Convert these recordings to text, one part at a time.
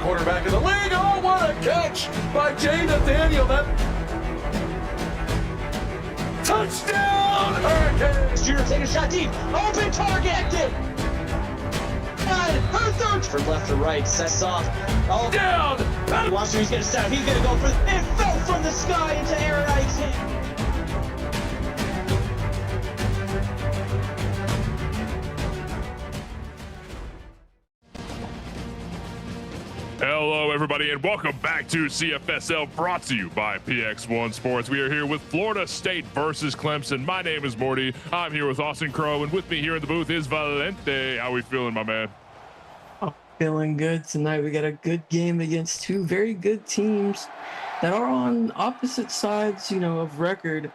Quarterback of the league. Oh, what a catch by Jay Nathaniel. That touchdown, Hurricanes. Junior taking a shot deep. Open target. Her third. From left to right. Sets off. All down. Watch who he's going to set up. He's going to go for it. It fell from the sky into Aaron Ike's hand. Hello, everybody, and welcome back to CFSL, brought to you by PX1 Sports. We are here with Florida State versus Clemson. My name is Morty. I'm here with Austin Crow, and with me here in the booth is Valente. How we feeling, my man? Oh, feeling good tonight. We got a good game against two very good teams that are on opposite sides, of record.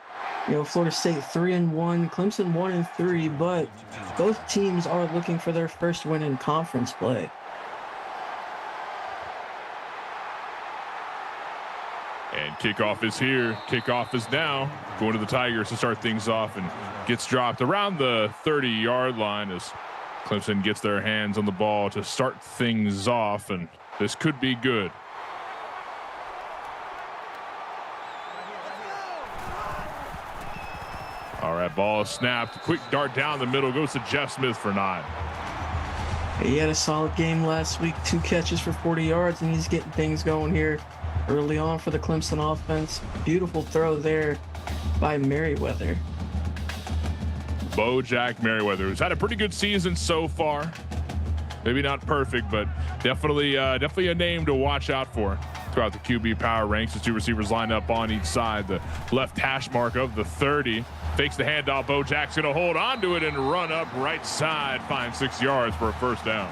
Florida State 3-1, Clemson 1-3, but both teams are looking for their first win in conference play. And kickoff is here. Kickoff is now. Going to the Tigers to start things off, and gets dropped around the 30-yard line as Clemson gets their hands on the ball to start things off, and this could be good. All right, ball snapped. Quick dart down the middle. Goes to Jeff Smith for 9. He had a solid game last week. 2 catches for 40 yards, and he's getting things going here early on for the Clemson offense. Beautiful throw there by Merriweather. Jack Merriweather, who's had a pretty good season so far. Maybe not perfect, but definitely a name to watch out for throughout the QB power ranks. The 2 receivers line up on each side. The left hash mark of the 30. Fakes the handoff. Jack's going to hold on to it and run up right side. Finds 6 yards for a first down.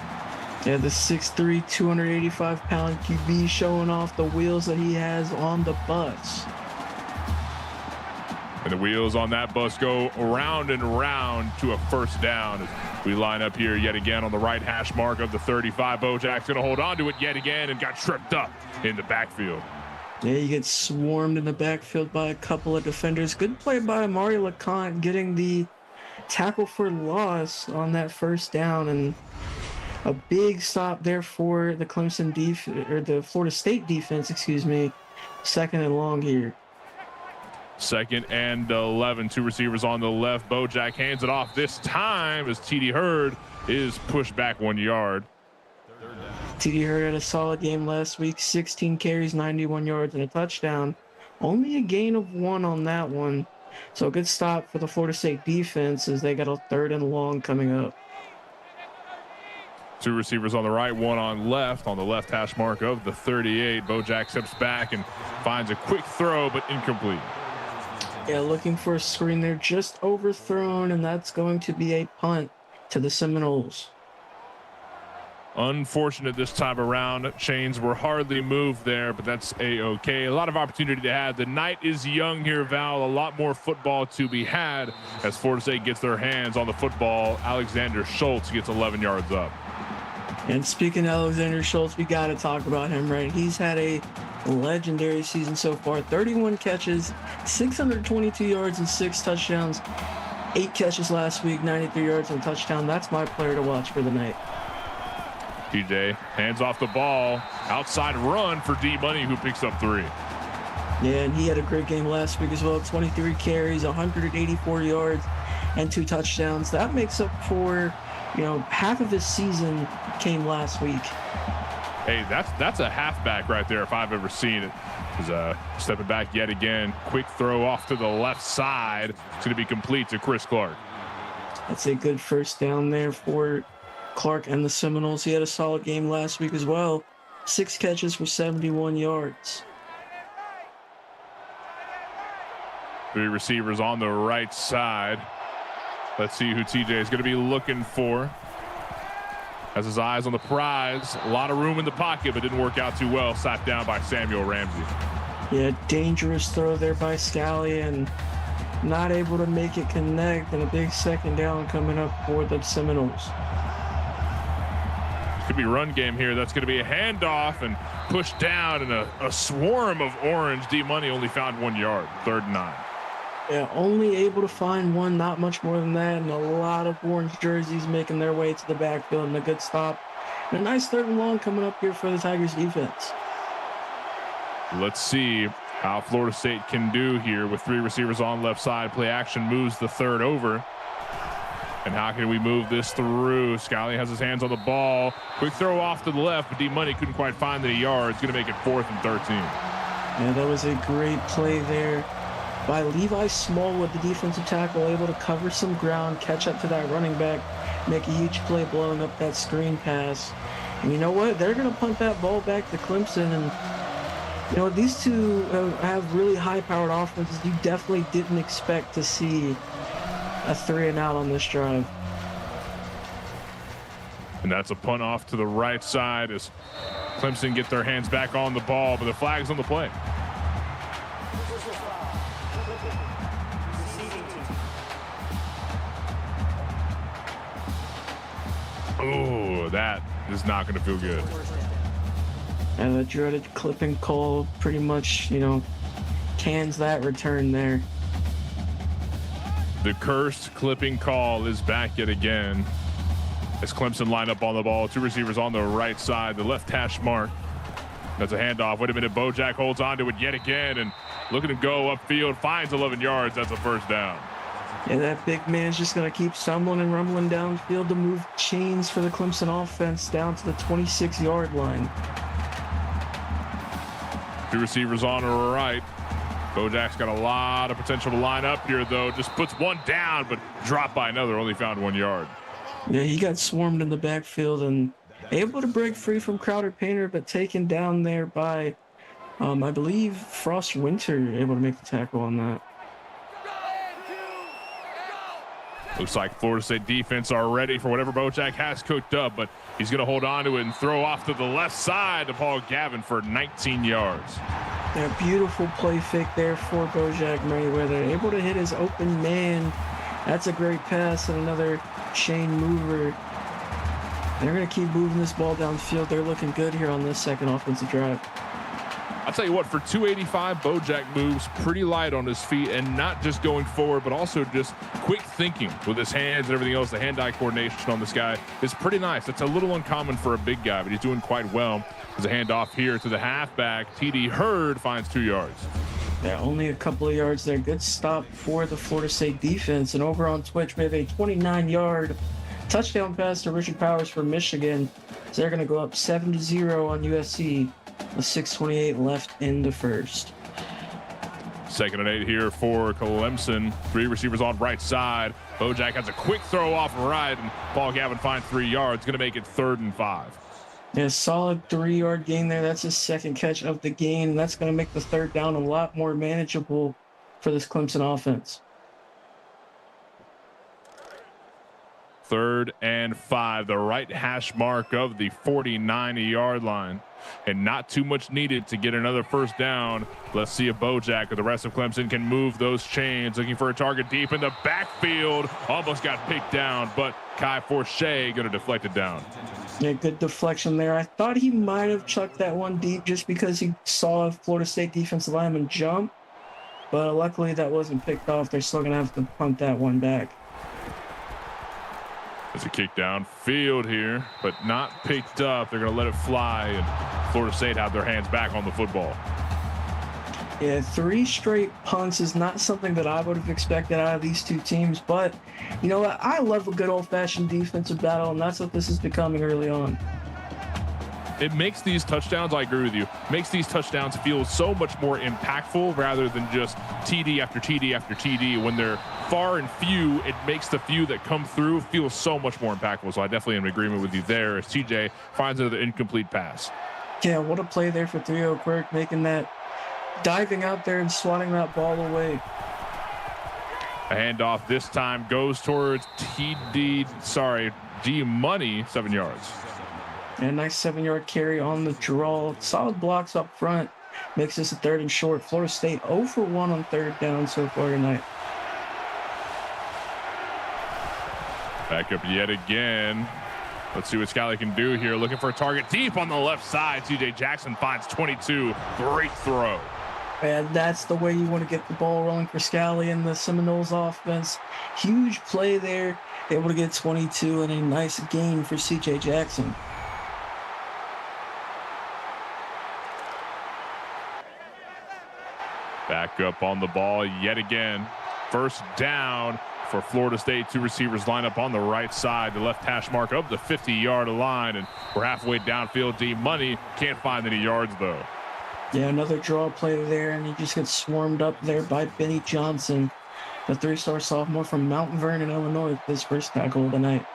Yeah, the 6'3", 285-pound QB showing off the wheels that he has on the bus. And the wheels on that bus go round and round to a first down. As we line up here yet again on the right hash mark of the 35. Jack's going to hold on to it yet again and got tripped up in the backfield. Yeah, you get swarmed in the backfield by a couple of defenders. Good play by Amari LeConte getting the tackle for loss on that first down, and a big stop there for the Clemson defense, or the Florida State defense, second and long here. 2nd and 11. 2 receivers on the left. Bojack hands it off this time as TD Hurd is pushed back 1 yard. TD Hurd had a solid game last week. 16 carries, 91 yards, and a touchdown. Only a gain of 1 on that one. So a good stop for the Florida State defense as they got a 3rd and long coming up. 2 receivers on the right, 1 on left. On the left hash mark of the 38. Bojack steps back and finds a quick throw, but incomplete. Yeah, looking for a screen there, just overthrown, and that's going to be a punt to the Seminoles. Unfortunate this time around. Chains were hardly moved there, but that's a-okay. A lot of opportunity to have. The night is young here, Val. A lot more football to be had as Florida State gets their hands on the football. Alexander Schultz gets 11 yards up. And speaking of Alexander Schultz, we got to talk about him, right? He's had a legendary season so far. 31 catches, 622 yards, and 6 touchdowns. 8 catches last week, 93 yards and a touchdown. That's my player to watch for the night. TJ hands off the ball. Outside run for D-Money, who picks up 3. Yeah, and he had a great game last week as well. 23 carries, 184 yards, and 2 touchdowns. That makes up for, half of his season came last week. Hey, that's a halfback right there if I've ever seen it. He's stepping back yet again. Quick throw off to the left side. It's going to be complete to Chris Clark. That's a good first down there for Clark and the Seminoles. He had a solid game last week as well. 6 catches for 71 yards. 3 receivers on the right side. Let's see who TJ is going to be looking for. Has his eyes on the prize. A lot of room in the pocket, but didn't work out too well. Slapped down by Samuel Ramsey. Yeah, dangerous throw there by Scally and not able to make it connect, and a big second down coming up for the Seminoles. Could be run game here. That's going to be a handoff and pushed down, and a swarm of orange. D-Money only found 1 yard. 3rd and 9. Yeah, only able to find 1, not much more than that, and a lot of orange jerseys making their way to the backfield, and a good stop. And a nice 3rd and long coming up here for the Tigers defense. Let's see how Florida State can do here with 3 receivers on left side. Play action moves the 3rd over. And how can we move this through? Scally has his hands on the ball. Quick throw off to the left, but D-Money couldn't quite find the yards. Going to make it 4th and 13. Yeah, that was a great play there by Levi Smallwood, the defensive tackle, able to cover some ground, catch up to that running back, make a huge play blowing up that screen pass. And you know what? They're going to punt that ball back to Clemson. And, these two have really high-powered offenses. You definitely didn't expect to see a 3 and out on this drive. And that's a punt off to the right side as Clemson get their hands back on the ball, but the flag's on the play. Oh, that is not going to feel good. And the dreaded clipping call pretty much, cans that return there. The cursed clipping call is back yet again as Clemson line up on the ball. 2 receivers on the right side, the left hash mark. That's a handoff. Wait a minute, Bojack holds on to it yet again and looking to go upfield, finds 11 yards. That's a 1st down. Yeah, that big man's just going to keep stumbling and rumbling downfield to move chains for the Clemson offense down to the 26-yard line. 2 receivers on the right. Bojack's got a lot of potential to line up here, though. Just puts 1 down, but dropped by another. Only found 1 yard. Yeah, he got swarmed in the backfield and able to break free from Crowder Painter, but taken down there by, I believe, Frost Winter, able to make the tackle on that. Looks like Florida State defense are ready for whatever Bojack has cooked up, but he's going to hold on to it and throw off to the left side to Paul Gavin for 19 yards. Yeah, beautiful play fake there for Bojack Merriweather. Able to hit his open man. That's a great pass and another chain mover. They're going to keep moving this ball downfield. They're looking good here on this second offensive drive. I'll tell you what, for 285, Bojack moves pretty light on his feet, and not just going forward, but also just quick thinking with his hands and everything else. The hand-eye coordination on this guy is pretty nice. That's a little uncommon for a big guy, but he's doing quite well. There's a handoff here to the halfback. TD Hurd finds 2 yards. Yeah, only a couple of yards there. Good stop for the Florida State defense. And over on Twitch, we have a 29-yard touchdown pass to Richard Powers for Michigan. So they're going to go up 7-0 on USC with 6:28 left in the first. 2nd and 8 here for Clemson. 3 receivers on right side. Bojack has a quick throw off right, and Paul Gavin finds 3 yards. Going to make it 3rd and 5. Yeah, solid 3-yard gain there. That's his 2nd catch of the game. That's going to make the 3rd down a lot more manageable for this Clemson offense. 3rd and 5, the right hash mark of the 49-yard line, and not too much needed to get another 1st down. Let's see if Bojack or the rest of Clemson can move those chains. Looking for a target deep in the backfield. Almost got picked down, but Kai Forche going to deflect it down. Yeah, good deflection there. I thought he might have chucked that one deep just because he saw a Florida State defensive lineman jump, but luckily that wasn't picked off. They're still going to have to punt that one back. It's a kick downfield here, but not picked up. They're going to let it fly, and Florida State have their hands back on the football. Yeah, 3 straight punts is not something that I would have expected out of these two teams, but you know what? I love a good old-fashioned defensive battle, and that's what this is becoming early on. It makes these touchdowns, I agree with you, makes these touchdowns feel so much more impactful rather than just TD after TD after TD. When they're far and few, it makes the few that come through feel so much more impactful. So I definitely am in agreement with you there as TJ finds another incomplete pass. Yeah, what a play there for 3-0 Quirk, making that, diving out there and swatting that ball away. A handoff this time goes towards D Money, 7 yards. And a nice 7-yard carry on the draw. Solid blocks up front. Makes this a 3rd and short. Florida State 0 for 1 on 3rd down so far tonight. Back up yet again. Let's see what Scally can do here. Looking for a target deep on the left side. CJ Jackson finds 22. Great throw. And that's the way you want to get the ball rolling for Scally and the Seminoles offense. Huge play there. Able to get 22 and a nice gain for CJ Jackson. Back up on the ball yet again. 1st down for Florida State. 2 receivers line up on the right side. The left hash mark of the 50-yard line. And we're halfway downfield. D Money can't find any yards, though. Yeah, another draw play there, and he just gets swarmed up there by Benny Johnson, the 3-star sophomore from Mount Vernon, Illinois, with his 1st tackle of the night.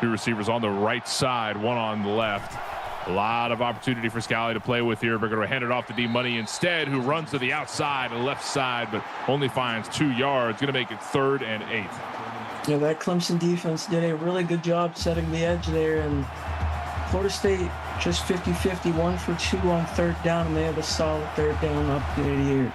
2 receivers on the right side, 1 on the left. A lot of opportunity for Scally to play with here. We're going to hand it off to D Money instead, who runs to the outside, the left side, but only finds 2 yards. Going to make it 3rd and 8. Yeah, that Clemson defense did a really good job setting the edge there, and Florida State just 50-50, 1 for 2 on 3rd down, and they have a solid 3rd down opportunity here.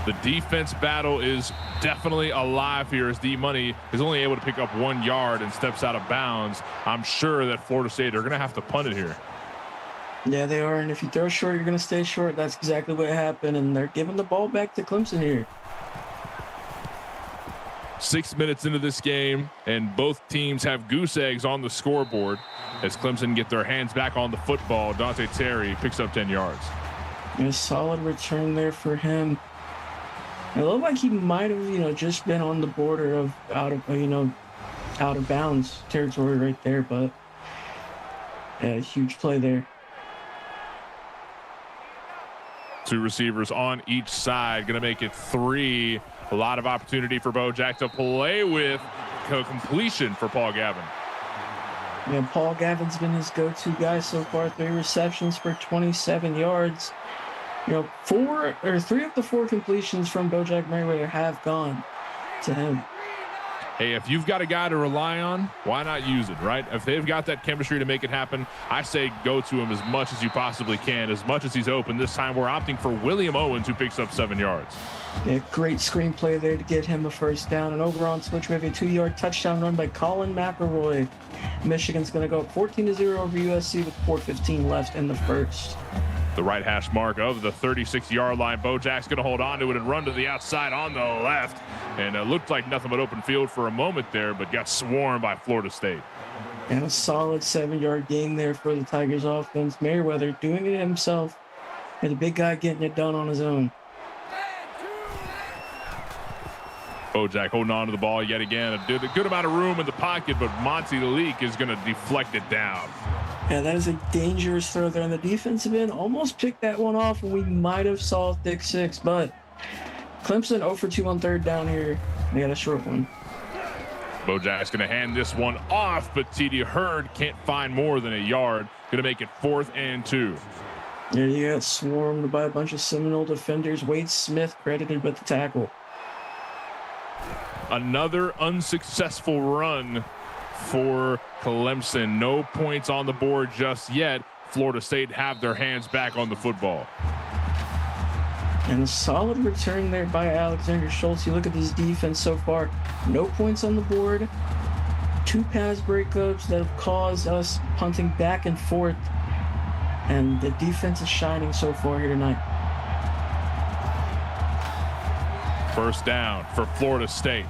The defense battle is definitely alive here as D Money is only able to pick up 1 yard and steps out of bounds. I'm sure that Florida State are going to have to punt it here. Yeah, they are, and if you throw short, you're going to stay short. That's exactly what happened, and they're giving the ball back to Clemson here. 6 minutes into this game, and both teams have goose eggs on the scoreboard as Clemson get their hands back on the football. Dante Terry picks up 10 yards. A solid return there for him. It looked like he might have, just been on the border of out of bounds territory right there, but yeah, huge play there. 2 receivers on each side, going to make it 3. A lot of opportunity for Bojack to play with. Completion for Paul Gavin. Yeah, Paul Gavin's been his go-to guy so far. 3 receptions for 27 yards. 3 of the 4 completions from Bojack Merriweather have gone to him. Hey, if you've got a guy to rely on, why not use it, right? If they've got that chemistry to make it happen, I say go to him as much as you possibly can, as much as he's open. This time we're opting for William Owens, who picks up 7 yards. Yeah, great screenplay there to get him a 1st down. And over on switch, we have a 2-yard touchdown run by Colin McElroy. Michigan's going to go up 14-0 over USC with 4:15 left in the first. The right hash mark of the 36-yard line. Bojack's going to hold on to it and run to the outside on the left. And it looked like nothing but open field for a moment there, but got swarmed by Florida State. And a solid 7-yard gain there for the Tigers offense. Merriweather doing it himself, and the big guy getting it done on his own. Bojack holding on to the ball yet again. A good amount of room in the pocket, but Monty Leak is going to deflect it down. Yeah, that is a dangerous throw there on the defensive end. Almost picked that one off, and we might have saw thick 6, but Clemson 0 for 2 on third down here. They got a short one. Bojack's going to hand this one off, but TD Hurd can't find more than a yard. Going to make it 4th and 2. Yeah, you got swarmed by a bunch of Seminole defenders. Wade Smith credited with the tackle. Another unsuccessful run for Clemson. No points on the board just yet. Florida State have their hands back on the football. And a solid return there by Alexander Schultz. You look at this defense so far. No points on the board. 2 pass breakups that have caused us punting back and forth. And the defense is shining so far here tonight. First down for Florida State.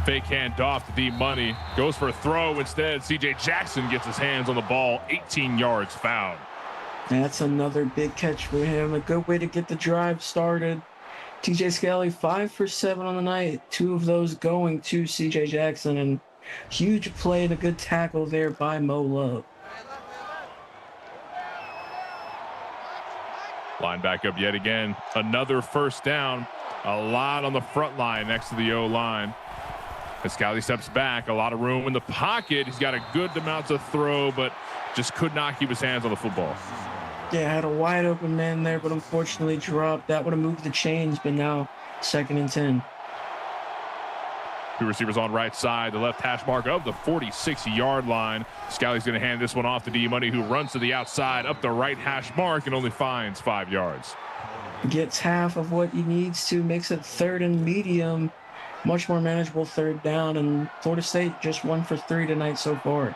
Fake handoff to D-Money. Goes for a throw instead. C.J. Jackson gets his hands on the ball. 18 yards found. That's another big catch for him. A good way to get the drive started. TJ Scally 5 for 7 on the night. 2 of those going to C.J. Jackson. And huge play and a good tackle there by Mo Love. Line back up yet again. Another first down. A lot on the front line next to the O-line. As Scally steps back, a lot of room in the pocket. He's got a good amount to throw, but just could not keep his hands on the football. Yeah, had a wide open man there, but unfortunately dropped. That would have moved the chains, but now 2nd and 10. 2 receivers on right side. The left hash mark of the 46-yard line. Scally's going to hand this one off to D-Money, who runs to the outside up the right hash mark and only finds 5 yards. Gets half of what he needs to, makes it 3rd and medium. Much more manageable 3rd down, and Florida State just 1 for 3 tonight so far.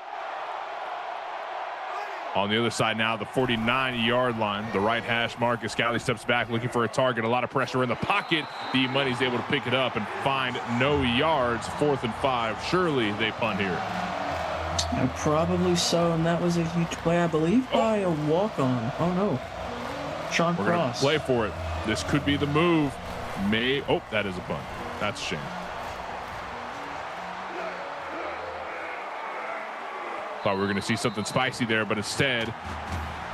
On the other side now, the 49-yard line, the right hash mark as Scally steps back looking for a target. A lot of pressure in the pocket. D-Money's able to pick it up and find no yards. 4th and 5. Surely they punt here. Probably so, and that was a huge play, I believe, by a walk-on. Oh, no. Sean We're Cross. going to play for it. This could be the move. That is a punt. That's a shame. Thought we were going to see something spicy there, but instead,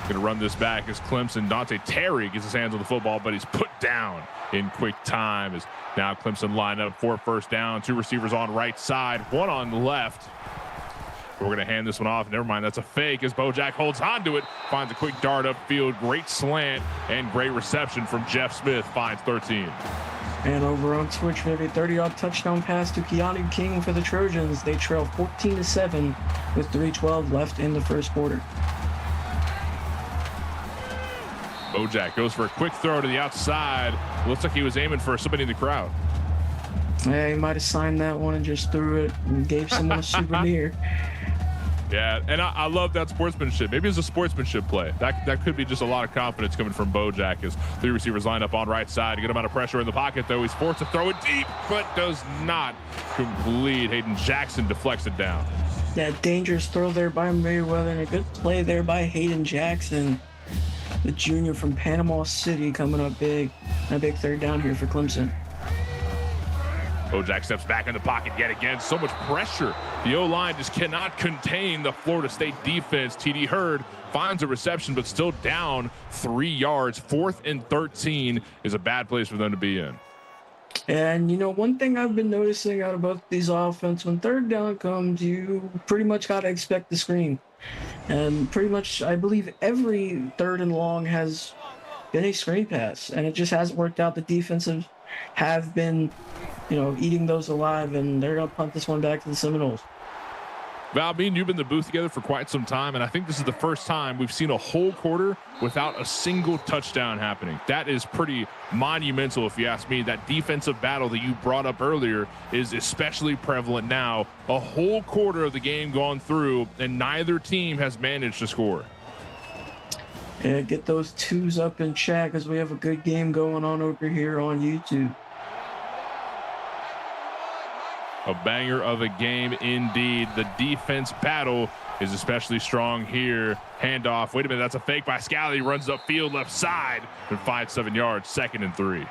going to run this back as Clemson. Dante Terry gets his hands on the football, but he's put down in quick time. As now Clemson line up for first down. 2 receivers on right side, 1 on left. We're going to hand this one off. Never mind, that's a fake as Bojack holds on to it. Finds a quick dart upfield. Great slant and great reception from Jeff Smith. Finds 13. And over on Twitch, we have a 30-yard touchdown pass to Keanu King for the Trojans. They trail 14-7 with 3:12 left in the first quarter. Bojack goes for a quick throw to the outside. Looks like he was aiming for somebody in the crowd. Yeah, he might have signed that one and just threw it and gave someone a souvenir. Yeah, and I love that sportsmanship. Maybe it's a sportsmanship play. That could be just a lot of confidence coming from Bojack as 3 receivers line up on right side. A good amount of pressure in the pocket, though. He's forced to throw it deep, but does not complete. Hayden Jackson deflects it down. Yeah, dangerous throw there by Merriweather and a good play there by Hayden Jackson, the junior from Panama City, coming up big. A big 3rd down here for Clemson. Bojack steps back in the pocket yet again. So much pressure. The O-line just cannot contain the Florida State defense. TD Hurd finds a reception, but still down 3 yards. 4th and 13 is a bad place for them to be in. And, you know, one thing I've been noticing out of both these offense, when 3rd down comes, you pretty much got to expect the screen. And pretty much, I believe every 3rd and long has been a screen pass, and it just hasn't worked out. The defensive have been, you know, eating those alive, and they're going to punt this one back to the Seminoles. Val, me and you've been in the booth together for quite some time, and I think this is the first time we've seen a whole quarter without a single touchdown happening. That is pretty monumental, if you ask me. That defensive battle that you brought up earlier is especially prevalent now. A whole quarter of the game gone through, and neither team has managed to score. Yeah, get those twos up in chat because we have a good game going on over here on YouTube. A banger of a game indeed. The defense battle is especially strong here. Handoff. Wait a minute, that's a fake by Scally. Runs upfield left side and 5-7 yards. 2nd and 3.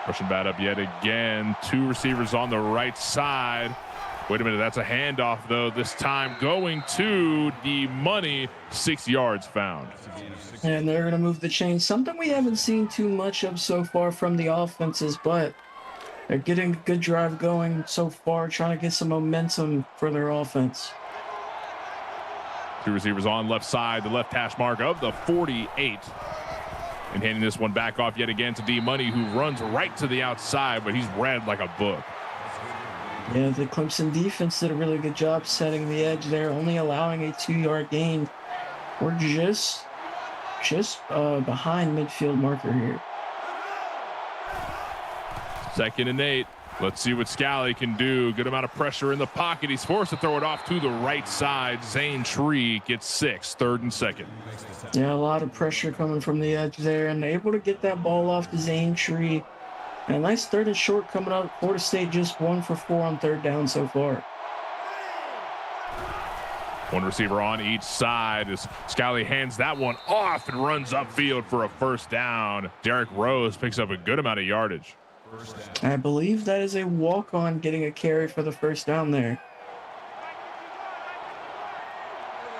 Rushing bat up yet again. 2 receivers on the right side. Wait a minute, that's a handoff though. This time going to the money. 6 yards found. And they're going to move the chain. Something we haven't seen too much of so far from the offenses, but they're getting a good drive going so far, trying to get some momentum for their offense. 2 receivers on left side, the left hash mark of the 48. And handing this one back off yet again to D-Money, who runs right to the outside, but he's read like a book. Yeah, the Clemson defense did a really good job setting the edge there, only allowing a 2-yard gain. We're just behind midfield marker here. 2nd and 8. Let's see what Scally can do. Good amount of pressure in the pocket. He's forced to throw it off to the right side. Zane Tree gets 6, 3rd and 2nd. Yeah, a lot of pressure coming from the edge there, and able to get that ball off to Zane Tree. And a nice 3rd and short coming up. Florida State just 1 for 4 on 3rd down so far. 1 receiver on each side as Scally hands that one off and runs upfield for a 1st down. Derek Rose picks up a good amount of yardage. I believe that is a walk-on getting a carry for the 1st down there.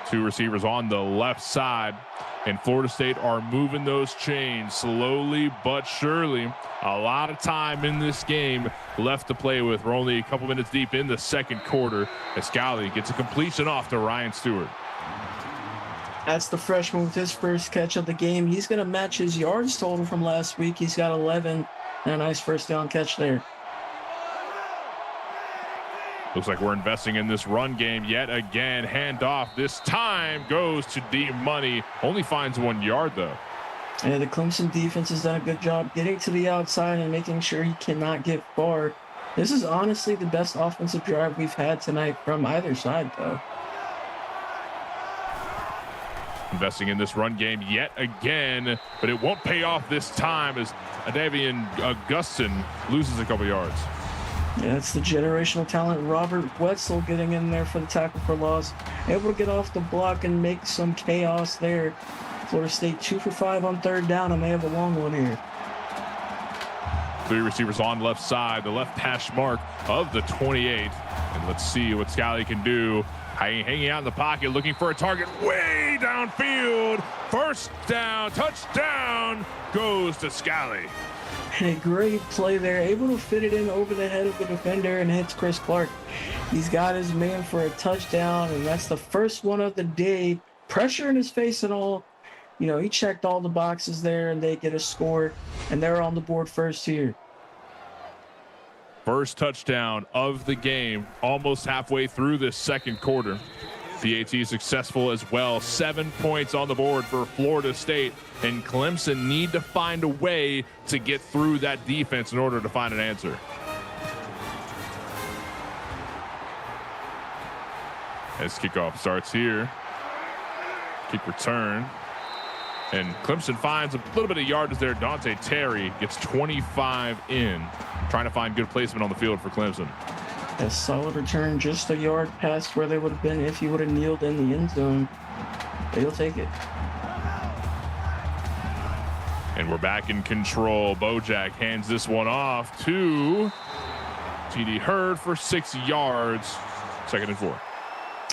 2 receivers on the left side, and Florida State are moving those chains slowly but surely. A lot of time in this game left to play with. We're only a couple minutes deep in the 2nd quarter as Scally gets a completion off to Ryan Stewart. That's the freshman with his 1st catch of the game. He's going to match his yards total from last week. He's got 11 and a nice 1st down catch there. Looks like we're investing in this run game yet again. Handoff this time goes to D-Money. Only finds 1 yard though. Yeah, the Clemson defense has done a good job getting to the outside and making sure he cannot get far. This is honestly the best offensive drive we've had tonight from either side though. Investing in this run game yet again, but it won't pay off this time as Adavian Augustin loses a couple yards. Yeah, it's the generational talent Robert Wetzel getting in there for the tackle for loss. Able to get off the block and make some chaos there. Florida State 2 for 5 on 3rd down, and they have a long one here. 3 receivers on left side, the left hash mark of the 28. And let's see what Scally can do. Hanging out in the pocket, looking for a target way downfield. 1st down, touchdown goes to Scally. A great play there, able to fit it in over the head of the defender and hits Chris Clark. He's got his man for a touchdown, and that's the 1st one of the day. Pressure in his face and all. You know, he checked all the boxes there, and they get a score, and they're on the board 1st here. 1st touchdown of the game, almost halfway through this 2nd quarter. PAT successful as well. 7 points on the board for Florida State, and Clemson need to find a way to get through that defense in order to find an answer. As kickoff starts here. Kick return. And Clemson finds a little bit of yardage there. Dante Terry gets 25 in. Trying to find good placement on the field for Clemson. A solid return, just a yard past where they would have been if he would have kneeled in the end zone. But he'll take it. And we're back in control. Bojack hands this one off to TD Hurd for 6 yards. 2nd and 4.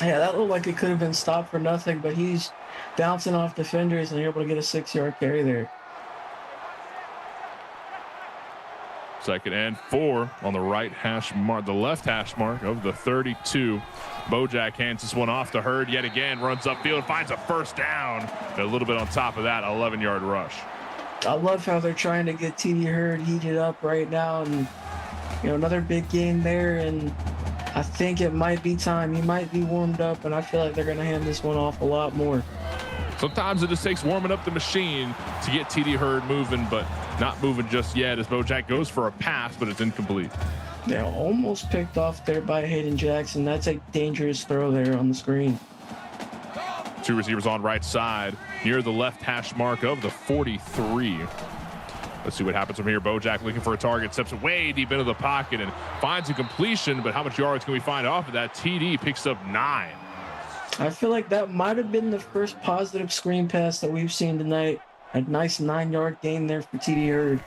Yeah, that looked like it could have been stopped for nothing, but he's bouncing off defenders and able to get a 6-yard carry there. 2nd and 4 on the right hash mark, the left hash mark of the 32. Bojack hands this one off to Hurd yet again, runs upfield, finds a 1st down. And a little bit on top of that, 11-yard rush. I love how they're trying to get TD Hurd heated up right now, and you know, another big game there, and I think it might be time. He might be warmed up, and I feel like they're going to hand this one off a lot more. Sometimes it just takes warming up the machine to get TD Hurd moving, but not moving just yet as Bojack goes for a pass, but it's incomplete. They're almost picked off there by Hayden Jackson. That's a dangerous throw there on the screen. Two receivers on right side near the left hash mark of the 43. Let's see what happens from here. Bojack looking for a target, steps way deep into the pocket and finds a completion, but how much yards can we find off of that? TD picks up 9. I feel like that might have been the first positive screen pass that we've seen tonight. A nice 9-yard gain there for TD Hurd.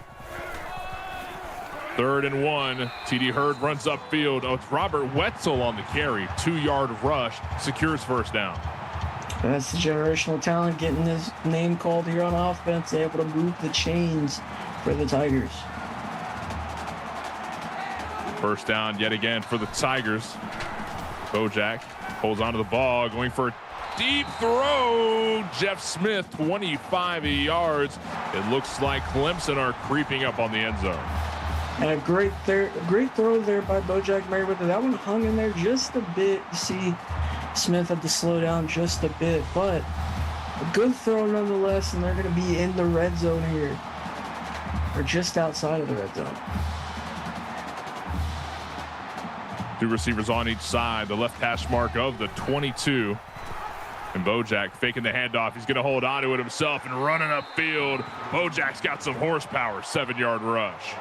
3rd and 1. TD Hurd runs upfield. Oh, it's Robert Wetzel on the carry. 2-yard rush, secures first down. That's the generational talent getting his name called here on offense, able to move the chains for the Tigers. First down yet again for the Tigers. Bojack holds onto the ball, going for a deep throw. Jeff Smith, 25 yards. It looks like Clemson are creeping up on the end zone. And a great throw there by Bojack Merriweather. That one hung in there just a bit. You see Smith had to slow down just a bit, but a good throw nonetheless, and they're going to be in the red zone here, or just outside of the red zone. 2 receivers on each side, the left hash mark of the 22. And Bojack faking the handoff. He's going to hold on to it himself and running upfield. Bojack's got some horsepower, 7-yard rush.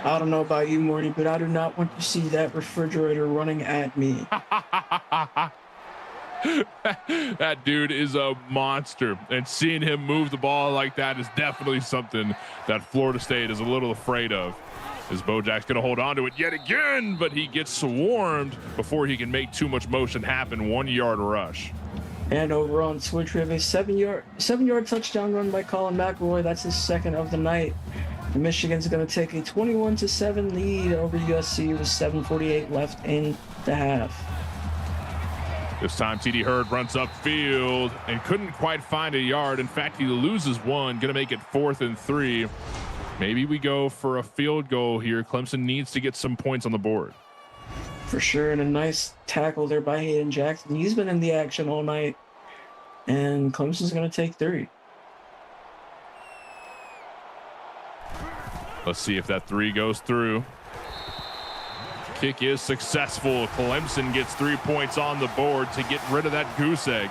I don't know about you, Morty, but I do not want to see that refrigerator running at me. That dude is a monster, and seeing him move the ball like that is definitely something that Florida State is a little afraid of. As Bojack's going to hold on to it yet again, but he gets swarmed before he can make too much motion happen. 1-yard rush. And over on switch, we have a 7-yard touchdown run by Colin McElroy. That's his 2nd of the night. And Michigan's going to take a 21-7 lead over USC with 7:48 left in the half. This time TD Hurd runs upfield and couldn't quite find a yard. In fact, he loses one. Going to make it 4th and 3. Maybe we go for a field goal here. Clemson needs to get some points on the board. For sure, and a nice tackle there by Hayden Jackson. He's been in the action all night, and Clemson's going to take 3. Let's see if that 3 goes through. Kick is successful. Clemson gets 3 points on the board to get rid of that goose egg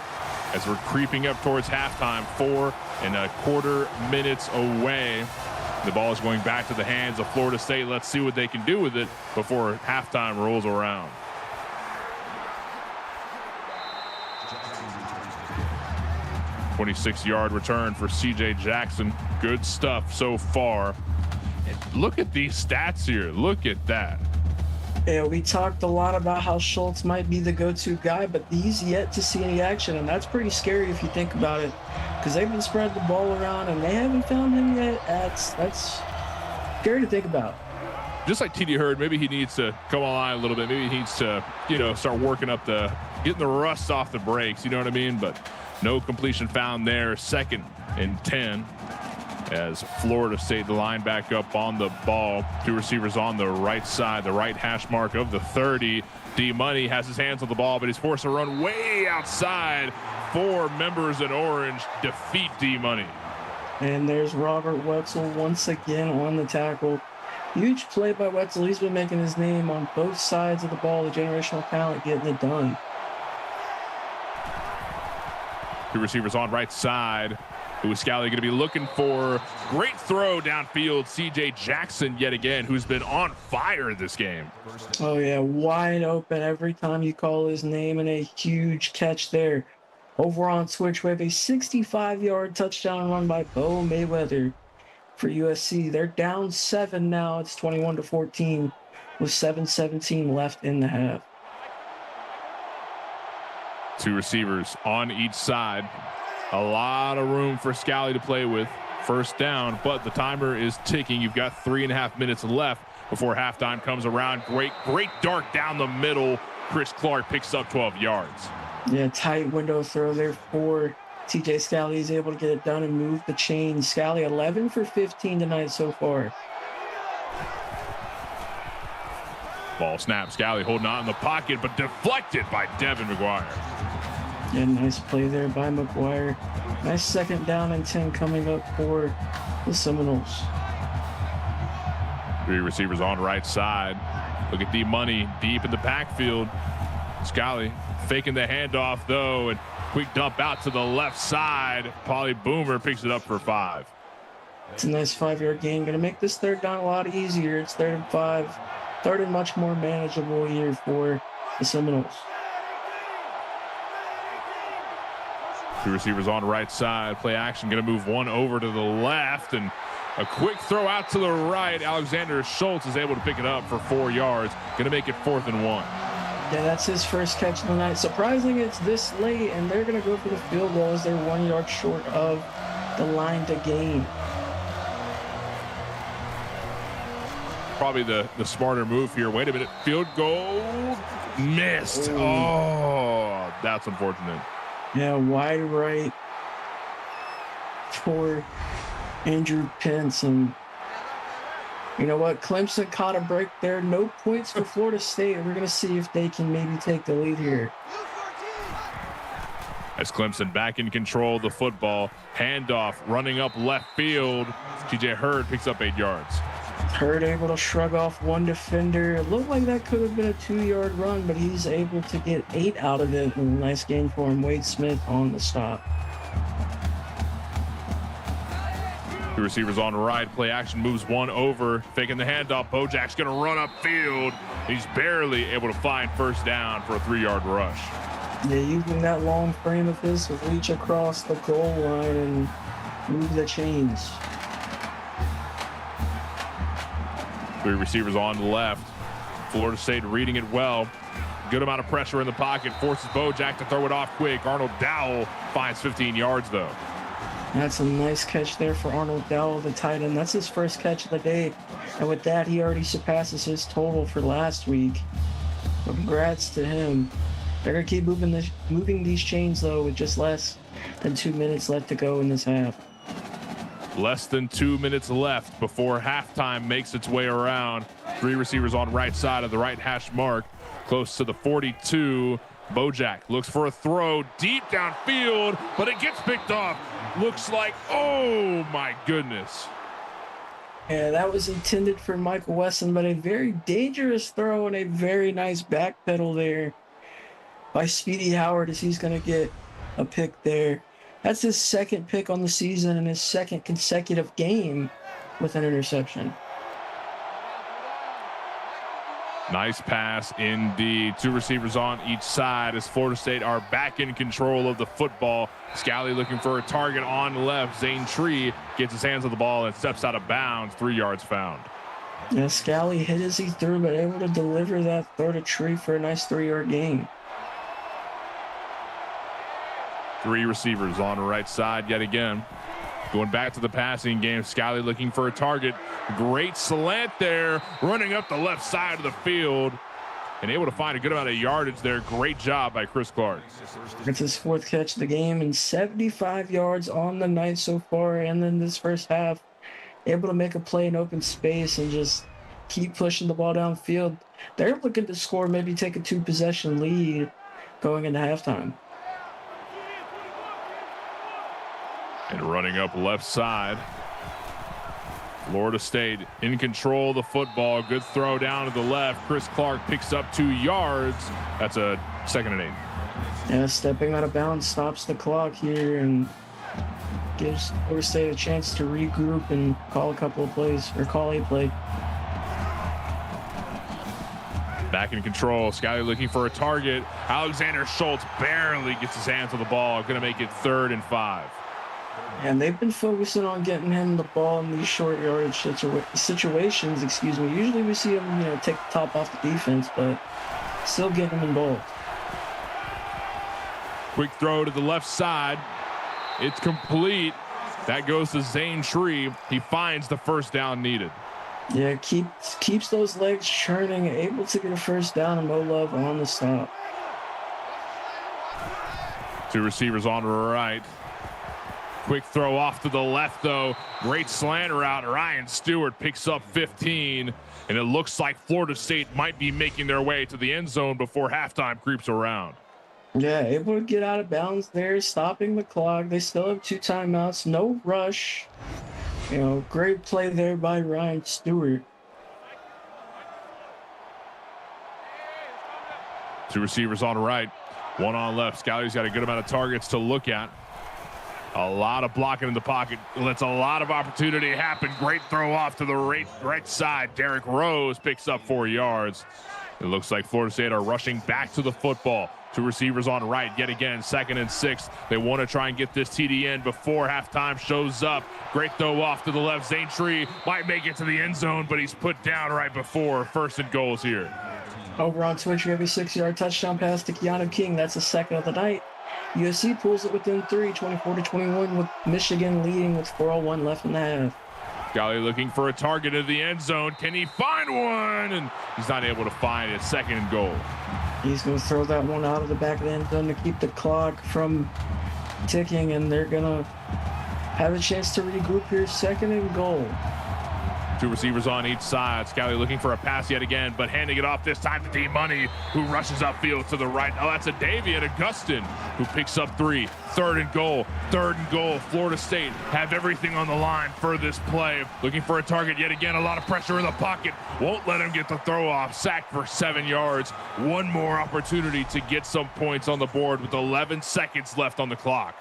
as we're creeping up towards halftime. 4.25 minutes away. The ball is going back to the hands of Florida State. Let's see what they can do with it before halftime rolls around. "26-yard return for CJ Jackson. Good stuff so far. And look at these stats here. Look at that. Yeah, we talked a lot about how Schultz might be the go-to guy, but he's yet to see any action, and that's pretty scary if you think about it, because they've been spreading the ball around, and they haven't found him yet. That's scary to think about. Just like TD Hurd, maybe he needs to come online a little bit. Maybe he needs to, start working up getting the rust off the brakes. You know what I mean? But no completion found there. 2nd and 10. As Florida State, the line back up on the ball. 2 receivers on the right side, the right hash mark of the 30. D-Money has his hands on the ball, but he's forced to run way outside. 4 members in orange defeat D-Money. And there's Robert Wetzel once again on the tackle. Huge play by Wetzel. He's been making his name on both sides of the ball. The generational talent getting it done. 2 receivers on right side. Who is Scally going to be looking for? Great throw downfield. CJ Jackson yet again, who's been on fire this game. Oh, yeah, wide open every time you call his name, and a huge catch there. Over on switch, we have a 65-yard touchdown run by Bo Mayweather for USC. They're down 7 now. It's 21-14 with 7:17 left in the half. 2 receivers on each side. A lot of room for Scally to play with. First down, but the timer is ticking. You've got 3.5 minutes left before halftime comes around. Great dart down the middle. Chris Clark picks up 12 yards. Yeah, tight window throw there for TJ Scally. He's able to get it done and move the chain. Scally 11 for 15 tonight so far. Ball snap. Scally holding on in the pocket, but deflected by Devin McGuire. Yeah, nice play there by McGuire. Nice 2nd down and 10 coming up for the Seminoles. 3 receivers on right side. Look at D-Money deep in the backfield. Scally faking the handoff, though, and quick dump out to the left side. Polly Boomer picks it up for 5. It's a nice 5-yard gain. Going to make this third down a lot easier. It's 3rd and 5. Third and much more manageable here for the Seminoles. 2 receivers on right side. Play action. Going to move one over to the left, and a quick throw out to the right. Alexander Schultz is able to pick it up for 4 yards. Going to make it 4th and 1. Yeah, that's his first catch of the night. Surprising it's this late, and they're going to go for the field goal as they're 1 yard short of the line to gain. Probably the smarter move here. Wait a minute. Field goal missed. Oh, that's unfortunate. Yeah, wide right for Andrew Pence. And you know what? Clemson caught a break there. No points for Florida State. We're going to see if they can maybe take the lead here. As Clemson back in control of the football. Handoff running up left field. TJ Hurd picks up 8 yards. Hurd able to shrug off one defender. It looked like that could have been a 2-yard run, but he's able to get 8 out of it. And a nice gain for him. Wade Smith on the stop. 2 receivers on right. Play action moves one over. Faking the handoff. Bojack's going to run upfield. He's barely able to find first down for a 3-yard rush. Yeah, using that long frame of his to reach across the goal line and move the chains. 3 receivers on the left. Florida State reading it well. Good amount of pressure in the pocket. Forces Bojack to throw it off quick. Arnold Dowell finds 15 yards, though. That's a nice catch there for Arnold Dowell, the tight end. That's his first catch of the day. And with that, he already surpasses his total for last week. So congrats to him. They're going to keep moving these chains, though, with just less than 2 minutes left to go in this half. Less than 2 minutes left before halftime makes its way around. 3 receivers on right side of the right hash mark, close to the 42. Bojack looks for a throw deep downfield, but it gets picked off. Looks like, oh my goodness. Yeah, that was intended for Michael Wesson, but a very dangerous throw and a very nice backpedal there by Speedy Howard as he's going to get a pick there. That's his second pick on the season and his second consecutive game with an interception. Nice pass indeed. 2 receivers on each side as Florida State are back in control of the football. Scally looking for a target on the left. Zane Tree gets his hands on the ball and steps out of bounds. 3 yards found. Yeah, Scally hit as he threw, but able to deliver that throw to Tree for a nice 3-yard gain. 3 receivers on the right side yet again. Going back to the passing game, Scally looking for a target. Great slant there, running up the left side of the field and able to find a good amount of yardage there. Great job by Chris Clark. It's his 4th catch of the game and 75 yards on the night so far. And then this first half, able to make a play in open space and just keep pushing the ball downfield. They're looking to score, maybe take a 2-possession lead going into halftime. And running up left side, Florida State in control of the football. Good throw down to the left. Chris Clark picks up 2 yards. That's a 2nd and 8. Yeah, stepping out of bounds stops the clock here and gives Florida State a chance to regroup and call a couple of plays, or call a play. Back in control. Scally looking for a target. Alexander Schultz barely gets his hands on the ball. Going to make it 3rd and 5. And they've been focusing on getting him the ball in these short yardage situations. Usually we see him, take the top off the defense, but still getting him involved. Quick throw to the left side. It's complete. That goes to Zane Tree. He finds the first down needed. Yeah, keeps those legs churning, able to get a first down, and Mo Love on the stop. 2 receivers on the right. Quick throw off to the left, though. Great slant route. Ryan Stewart picks up 15, and it looks like Florida State might be making their way to the end zone before halftime creeps around. Yeah, able to get out of bounds there, stopping the clock. They still have 2 timeouts, no rush. Great play there by Ryan Stewart. Two receivers on right, one on left. Scally's got a good amount of targets to look at. A lot of blocking in the pocket. Lets a lot of opportunity happen. Great throw off to the right side. Derrick Rose picks up 4 yards. It looks like Florida State are rushing back to the football. Two receivers on right, yet again, 2nd and 6. They want to try and get this TD in before halftime shows up. Great throw off to the left. Zane Tree might make it to the end zone, but he's put down right before 1st and goals here. Over on Twitch, we have a 6-yard touchdown pass to Keanu King. That's the 2nd of the night. USC pulls it within 3, 24-21, with Michigan leading with 4:01 left in the half. Scally looking for a target in the end zone. Can he find one? And he's not able to find it. 2nd and goal. He's going to throw that one out of the back of the end zone to keep the clock from ticking, and they're going to have a chance to regroup here. 2nd and goal. Two receivers on each side. Scally looking for a pass yet again, but handing it off this time to D-Money, who rushes upfield to the right. Oh, that's a Davian Augustin, who picks up 3. 3rd and goal. 3rd and goal. Florida State have everything on the line for this play. Looking for a target yet again. A lot of pressure in the pocket. Won't let him get the throw off. Sacked for 7 yards. One more opportunity to get some points on the board with 11 seconds left on the clock.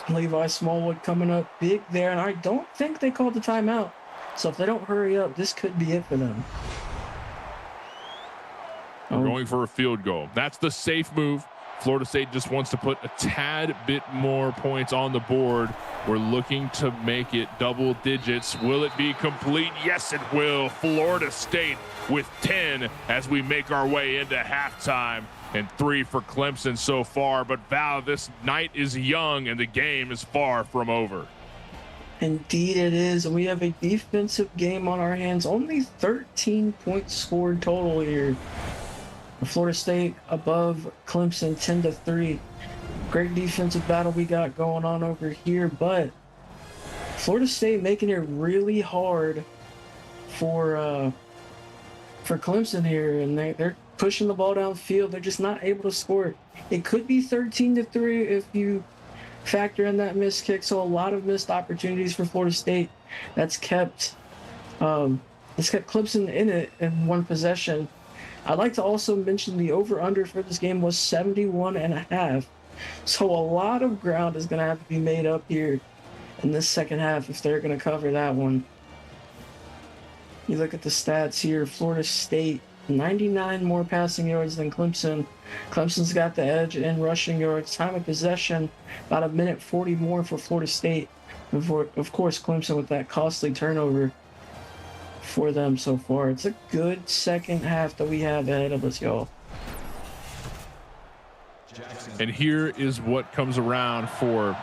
Levi Smallwood coming up big there, and I don't think they called the timeout. So if they don't hurry up, this could be it for them. We're going for a field goal. That's the safe move. Florida State just wants to put a tad bit more points on the board. We're looking to make it double digits. Will it be complete? Yes, it will. Florida State with 10 as we make our way into halftime, and 3 for Clemson so far. But Val, this night is young and the game is far from over. Indeed it is, and we have a defensive game on our hands. Only 13 points scored total here. Florida State above Clemson 10-3. Great defensive battle we got going on over here, but Florida State making it really hard for Clemson here, and they're pushing the ball downfield. They're just not able to score. It could be 13-3 if you factor in that missed kick. So a lot of missed opportunities for Florida State. That's kept Clemson in it in one possession. I'd like to also mention the over-under for this game was 71.5. So a lot of ground is going to have to be made up here in this second half if they're going to cover that one. You look at the stats here. Florida State, 99 more passing yards than Clemson. Clemson's got the edge in rushing yards. Time of possession, about 1:40 more for Florida State. Of course, Clemson with that costly turnover for them so far. It's a good second half that we have ahead of us, y'all. And here is what comes around for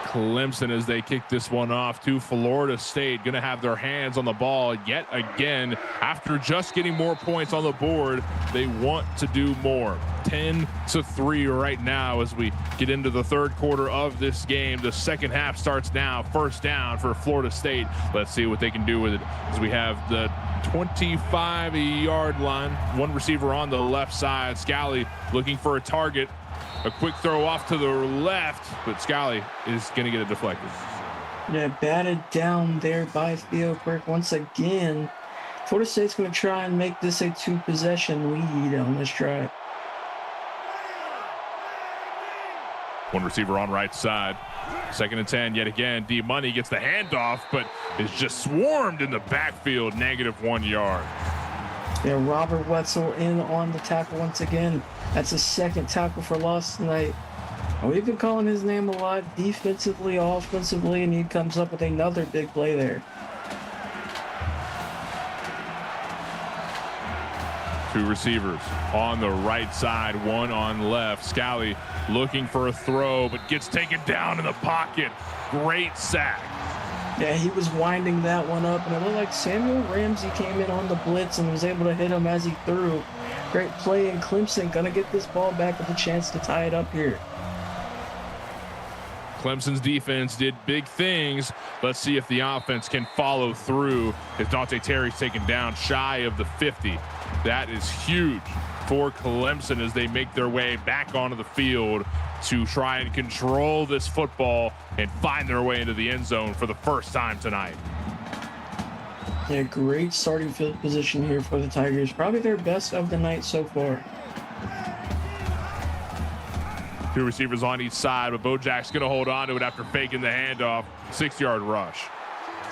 Clemson as they kick this one off to Florida State. Going to have their hands on the ball yet again. After just getting more points on the board, they want to do more. 10-3 right now as we get into the 3rd quarter of this game. The second half starts now. 1st down for Florida State. Let's see what they can do with it as we have the 25-yard line. One receiver on the left side. Scally looking for a target. A quick throw off to the left, but Scally is going to get it deflected. Yeah, batted down there by Theo Quirk once again. Florida State's going to try and make this a 2-possession lead on this drive. One receiver on right side. 2nd and 10 yet again. D-Money gets the handoff, but is just swarmed in the backfield. -1 yard. Yeah, Robert Wetzel in on the tackle once again. That's a 2nd tackle for loss tonight. We've been calling his name a lot defensively, offensively, and he comes up with another big play there. Two receivers on the right side, one on left. Scally looking for a throw, but gets taken down in the pocket. Great sack. Yeah, he was winding that one up, and it looked like Samuel Ramsey came in on the blitz and was able to hit him as he threw. Great play, and Clemson gonna get this ball back with a chance to tie it up here. Clemson's defense did big things. Let's see if the offense can follow through as Dante Terry's taken down shy of the 50. That is huge for Clemson as they make their way back onto the field to try and control this football and find their way into the end zone for the first time tonight. Yeah, great starting field position here for the Tigers. Probably their best of the night so far. Two receivers on each side, but Bojack's going to hold on to it after faking the handoff. 6-yard rush.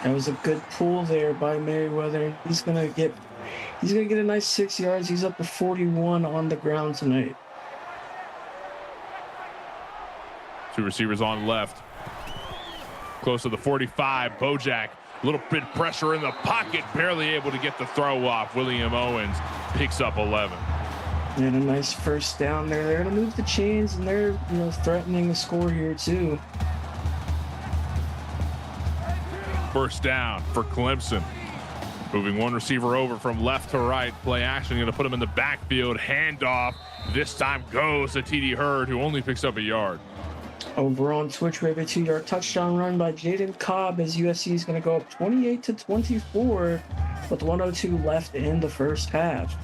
That was a good pull there by Merriweather. He's gonna get a nice 6 yards. He's up to 41 on the ground tonight. Two receivers on left. Close to the 45. Bojack, a little bit pressure in the pocket, barely able to get the throw off. William Owens picks up 11. And a nice first down there. They're gonna move the chains, and they're threatening the score here too. First down for Clemson. Moving one receiver over from left to right. Play action, going to put him in the backfield. Handoff. This time goes to T.D. Hurd, who only picks up a yard. Over on Twitch, we have a 2-yard touchdown run by Jaden Cobb as USC is going to go up 28-24 with 1:02 left in the first half.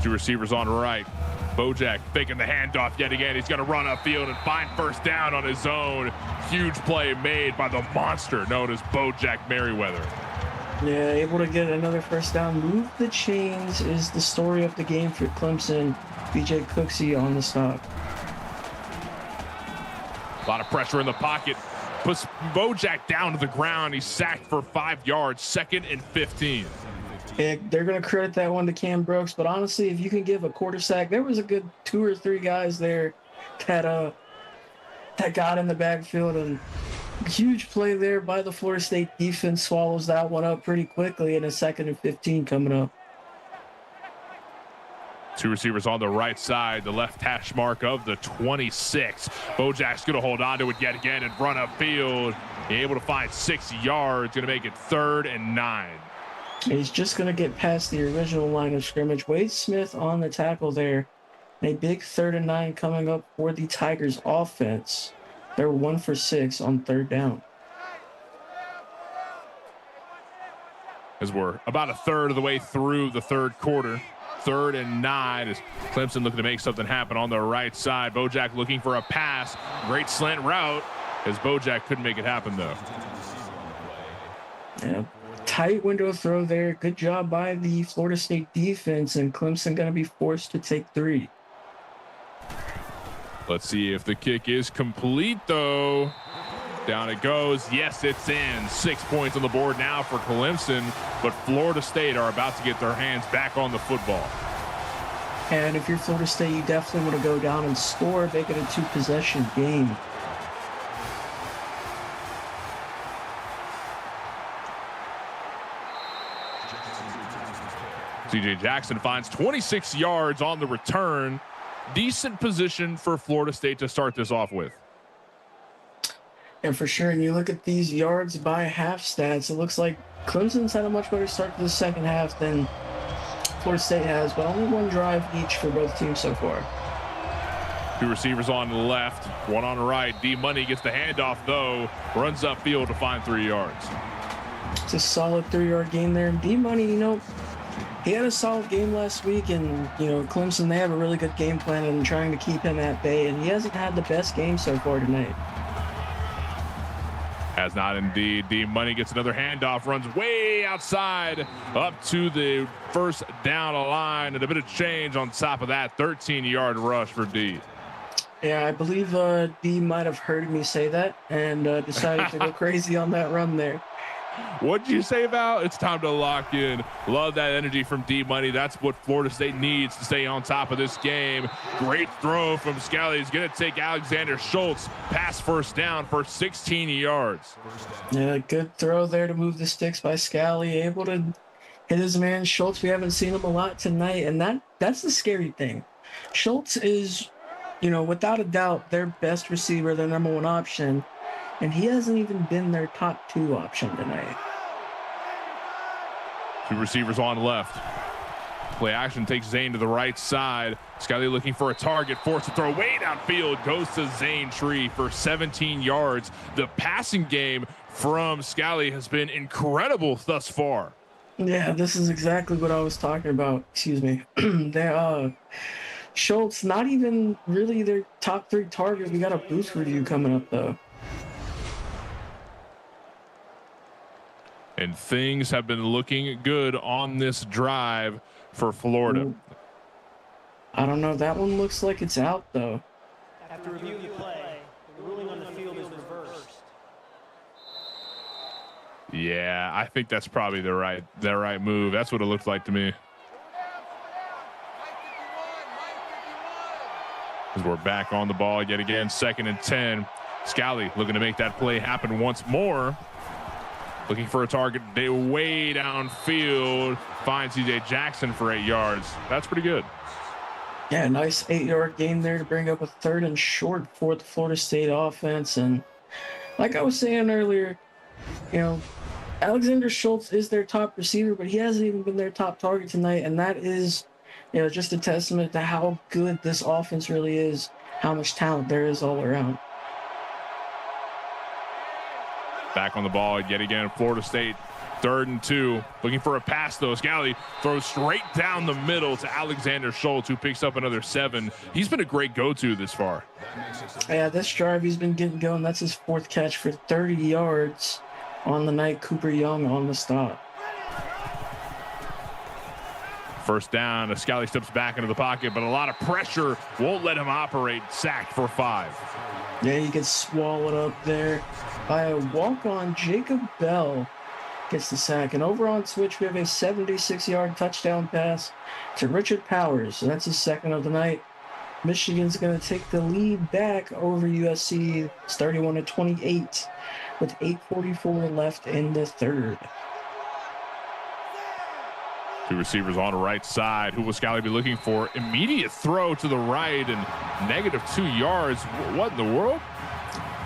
Two receivers on right. Bojack faking the handoff yet again. He's going to run upfield and find first down on his own. Huge play made by the monster known as Bojack Merriweather. Yeah, able to get another first down. Move the chains is the story of the game for Clemson. BJ Cooksey on the stop. A lot of pressure in the pocket. Puts Bojack down to the ground. He's sacked for 5 yards. 2nd and 15. Yeah, they're going to credit that one to Cam Brooks, but honestly, if you can give a quarter sack, there was a good 2 or 3 guys there that got in the backfield, and huge play there by the Florida State defense. Swallows that one up pretty quickly, and a 2nd and 15 coming up. Two receivers on the right side, the left hash mark of the 26. Bojack's going to hold on to it yet again and run upfield. Able to find 6 yards, going to make it 3rd and 9. He's just going to get past the original line of scrimmage. Wade Smith on the tackle there. A big 3rd and 9 coming up for the Tigers offense. They're 1 for 6 on 3rd down. As we're about a third of the way through the 3rd quarter. 3rd and 9 as Clemson looking to make something happen on the right side. Bojack looking for a pass. Great slant route as Bojack couldn't make it happen though. Yeah. Tight window throw there. Good job by the Florida State defense, and Clemson going to be forced to take 3. Let's see if the kick is complete though. Down it goes. Yes, it's in. 6 points on the board now for Clemson, but Florida State are about to get their hands back on the football. And if you're Florida State, you definitely want to go down and score, make it a 2-possession game. CJ Jackson finds 26 yards on the return. Decent position for Florida State to start this off with. And for sure, and you look at these yards by half stats, it looks like Clemson's had a much better start to the second half than Florida State has, but only 1 drive each for both teams so far. Two receivers on the left, 1 on the right. D-Money gets the handoff, though. Runs upfield to find 3 yards. It's a solid 3-yard gain there. And D-Money, he had a solid game last week, and, Clemson, they have a really good game plan and trying to keep him at bay, and he hasn't had the best game so far tonight. Has not indeed. D-Money gets another handoff, runs way outside up to the first down line, and a bit of change on top of that. 13-yard rush for D. Yeah, I believe D might have heard me say that and decided to go crazy on that run there. What'd you say, Val? It's time to lock in. Love that energy from D-Money. That's what Florida State needs to stay on top of this game. Great throw from Scally. He's going to take Alexander Schultz. Pass first down for 16 yards. Yeah, good throw there to move the sticks by Scally. Able to hit his man Schultz. We haven't seen him a lot tonight, and that's the scary thing. Schultz is, without a doubt, their best receiver, their number 1 option. And he hasn't even been their top 2 option tonight. Two receivers on left. Play action takes Zane to the right side. Scally looking for a target, forced to throw way downfield. Goes to Zane Tree for 17 yards. The passing game from Scally has been incredible thus far. Yeah, this is exactly what I was talking about. Excuse me. Schultz, not even really their top 3 target. We got a boost review coming up, though. And things have been looking good on this drive for Florida. I don't know. That one looks like it's out, though. After reviewing the play, the ruling on the field is reversed. Yeah, I think that's probably the right move. That's what it looked like to me. As we're back on the ball yet again, 2nd and 10. Scally looking to make that play happen once more. Looking for a target way downfield. Finds CJ Jackson for 8 yards. That's pretty good. Yeah, nice 8-yard gain there to bring up a 3rd and short for the Florida State offense. And like I was saying earlier, you know, Alexander Schultz is their top receiver, but he hasn't even been their top target tonight. And that is, you know, just a testament to how good this offense really is, how much talent there is all around. Back on the ball yet again, Florida State, 3rd and 2. Looking for a pass, though. Scally throws straight down the middle to Alexander Schultz, who picks up another 7. He's been a great go-to this far. Yeah, this drive he's been getting going. That's his 4th catch for 30 yards on the night. Cooper Young on the stop. First down, Scally steps back into the pocket, but a lot of pressure won't let him operate. Sacked for 5. Yeah, he gets swallowed up there by a walk-on. Jacob Bell gets the sack. And over on Switch, we have a 76-yard touchdown pass to Richard Powers. So that's his 2nd of the night. Michigan's going to take the lead back over USC. It's 31-28 with 8:44 left in the 3rd. 2 receivers on the right side. Who will Scally be looking for? Immediate throw to the right and -2 yards. What in the world?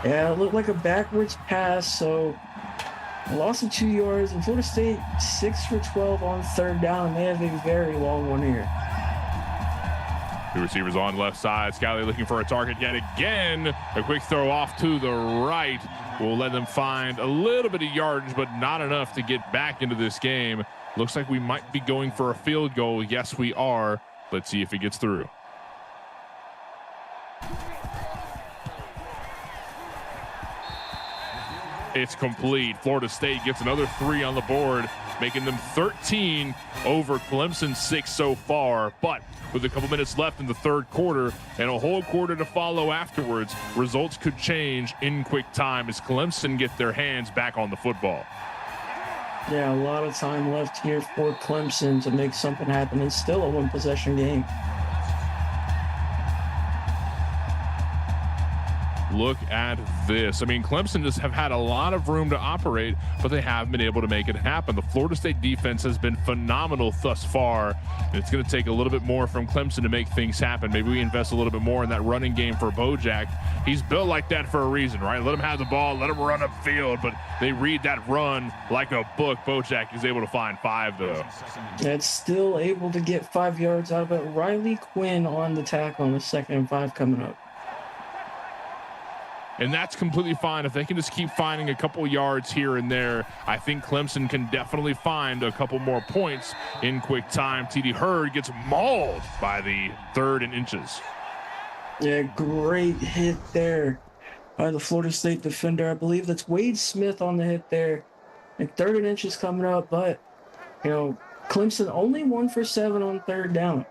Yeah, it looked like a backwards pass, so a loss of 2 yards. And Florida State 6 for 12 on 3rd down, and they have a very long one here. 2 receivers on left side. Scally looking for a target yet again. A quick throw off to the right will let them find a little bit of yardage, but not enough to get back into this game. Looks like we might be going for a field goal. Yes, we are. Let's see if it gets through. It's complete. Florida State gets another 3 on the board, making them 13 over Clemson 6 so far. But with a couple minutes left in the 3rd quarter and a whole quarter to follow afterwards, results could change in quick time as Clemson get their hands back on the football. Yeah, a lot of time left here for Clemson to make something happen. It's still a 1-possession game. Look at this. I mean, Clemson just have had a lot of room to operate, but they haven't been able to make it happen. The Florida State defense has been phenomenal thus far. And it's going to take a little bit more from Clemson to make things happen. Maybe we invest a little bit more in that running game for Bojack. He's built like that for a reason, right? Let him have the ball, let him run upfield, but they read that run like a book. Bojack is able to find 5, though. It's still able to get 5 yards out of it. Riley Quinn on the tackle on the 2nd and 5 coming up. And that's completely fine. If they can just keep finding a couple yards here and there, I think Clemson can definitely find a couple more points in quick time. TD Hurd gets mauled by the 3rd and inches. Yeah, great hit there by the Florida State defender. I believe that's Wade Smith on the hit there. And 3rd and inches coming up, but, you know, Clemson only 1 for 7 on 3rd down.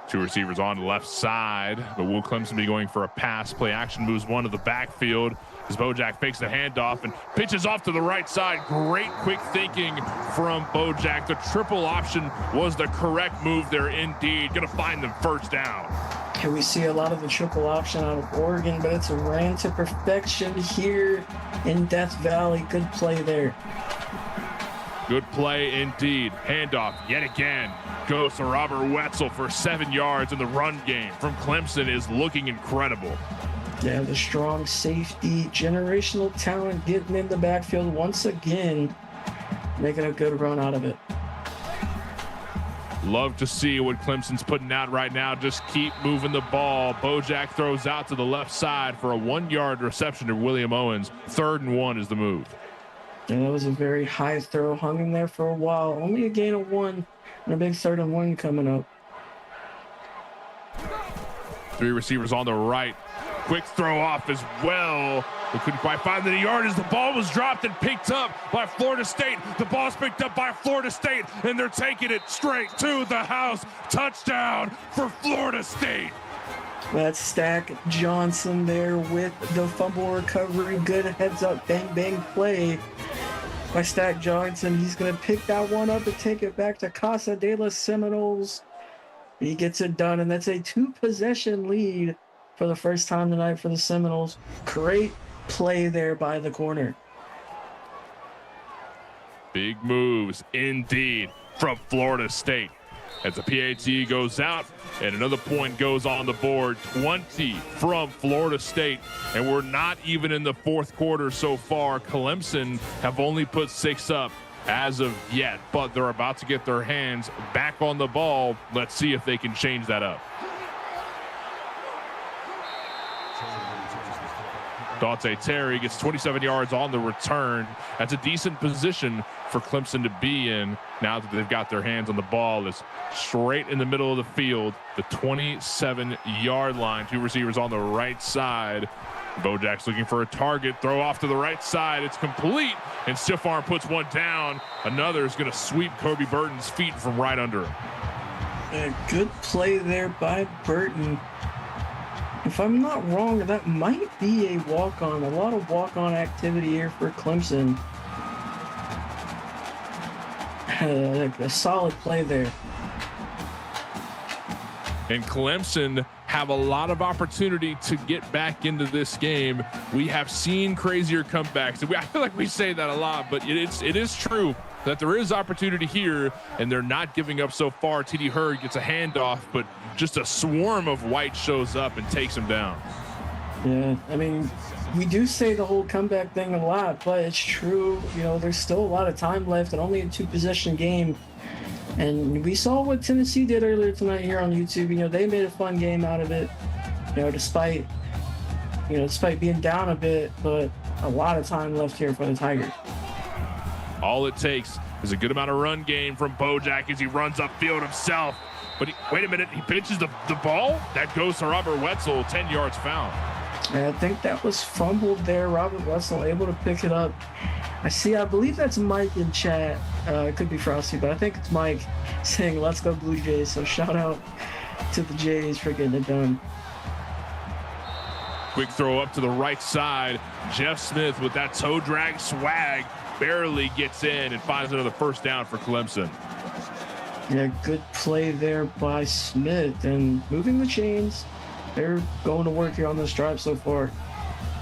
2 receivers on the left side, but will Clemson be going for a pass? Play action moves 1 to the backfield as Bojack fakes the handoff and pitches off to the right side. Great quick thinking from Bojack. The triple option was the correct move there indeed. Going to find them 1st down. And we see a lot of the triple option out of Oregon, but it's ran to perfection here in Death Valley. Good play there. Good play indeed. Handoff yet again goes to Robert Wetzel for 7 yards, and the run game from Clemson is looking incredible. Yeah, the strong safety, generational talent getting in the backfield once again, making a good run out of it. Love to see what Clemson's putting out right now. Just keep moving the ball. Bojack throws out to the left side for a 1-yard reception to William Owens. 3rd and 1 is the move. And that was a very high throw, hung in there for a while. Only a gain of 1 and a big 3rd and 1 coming up. 3 receivers on the right. Quick throw off as well. We couldn't quite find the yardage. The ball was dropped and picked up by Florida State. The ball's picked up by Florida State, and they're taking it straight to the house. Touchdown for Florida State. That's Stack Johnson there with the fumble recovery. Good heads-up bang-bang play by Stack Johnson. He's going to pick that one up and take it back to Casa de los Seminoles. He gets it done, and that's a 2-possession lead for the first time tonight for the Seminoles. Great play there by the corner. Big moves indeed from Florida State. As the PAT goes out and another point goes on the board, 20 from Florida State, and we're not even in the fourth quarter so far. Clemson have only put 6 up as of yet, but they're about to get their hands back on the ball. Let's see if they can change that up. Dante Terry gets 27 yards on the return. That's a decent position for Clemson to be in now that they've got their hands on the ball. It's straight in the middle of the field, the 27-yard line. 2 receivers on the right side. Bojack's looking for a target. Throw off to the right side. It's complete, and Stiff Arm puts one down. Another is going to sweep Kobe Burton's feet from right under him. A good play there by Burton. If I'm not wrong, that might be a walk-on. A lot of walk-on activity here for Clemson. A solid play there. And Clemson have a lot of opportunity to get back into this game. We have seen crazier comebacks. I feel like we say that a lot, but it is true that there is opportunity here, and they're not giving up so far. TD Hurd gets a handoff, but just a swarm of white shows up and takes him down. Yeah, I mean, we do say the whole comeback thing a lot, but it's true. You know, there's still a lot of time left and only a 2-possession game. And we saw what Tennessee did earlier tonight here on YouTube. You know, they made a fun game out of it, you know, despite being down a bit, but a lot of time left here for the Tigers. All it takes is a good amount of run game from Bojack as he runs upfield himself. But wait a minute, he pitches the ball. That goes to Robert Wetzel, 10 yards found. And I think that was fumbled there. Robert Wetzel able to pick it up. I believe that's Mike in chat. It could be Frosty, but I think it's Mike saying, "Let's go Blue Jays." So shout out to the Jays for getting it done. Quick throw up to the right side. Jeff Smith with that toe drag swag barely gets in and finds another first down for Clemson. Yeah, good play there by Smith and moving the chains. They're going to work here on this drive so far.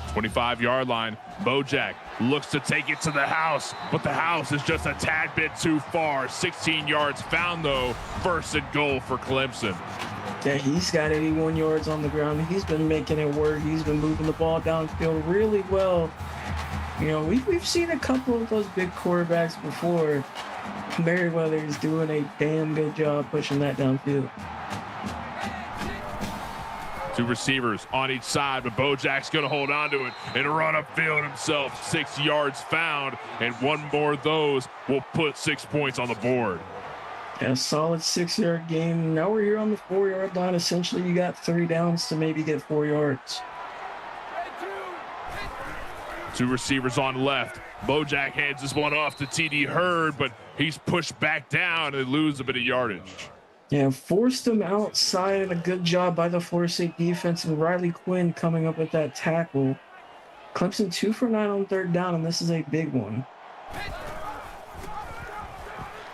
25-yard line. Bojack looks to take it to the house, but the house is just a tad bit too far. 16 yards found, though. First and goal for Clemson. Yeah, he's got 81 yards on the ground. He's been making it work. He's been moving the ball downfield really well. You know, we've seen a couple of those big quarterbacks before. Merriweather is doing a damn good job pushing that downfield. 2 receivers on each side, but Bojack's going to hold on to it and run upfield himself. 6 yards found, and one more of those will put 6 points on the board. Yeah, solid 6-yard game. Now we're here on the 4-yard line. Essentially, you got 3 downs to maybe get 4 yards. 2 receivers on left. Bojack hands this one off to TD Hurd, but he's pushed back down and they lose a bit of yardage. Yeah, forced him outside, and a good job by the Florida State defense, and Riley Quinn coming up with that tackle. Clemson 2 for 9 on 3rd down, and this is a big one.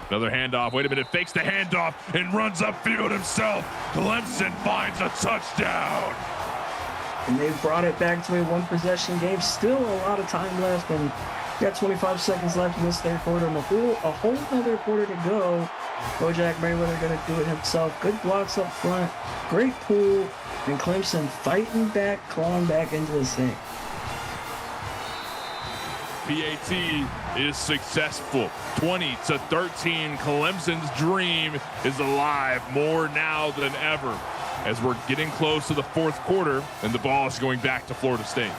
Another handoff. Wait a minute. Fakes the handoff and runs upfield himself. Clemson finds a touchdown. And they've brought it back to a 1-possession game. Still a lot of time left, and got 25 seconds left in this 3rd quarter, and a whole other quarter to go. Bojack Merriweather going to do it himself. Good blocks up front. Great pull. And Clemson fighting back, clawing back into this thing. PAT is successful. 20-13. Clemson's dream is alive more now than ever as we're getting close to the 4th quarter and the ball is going back to Florida State.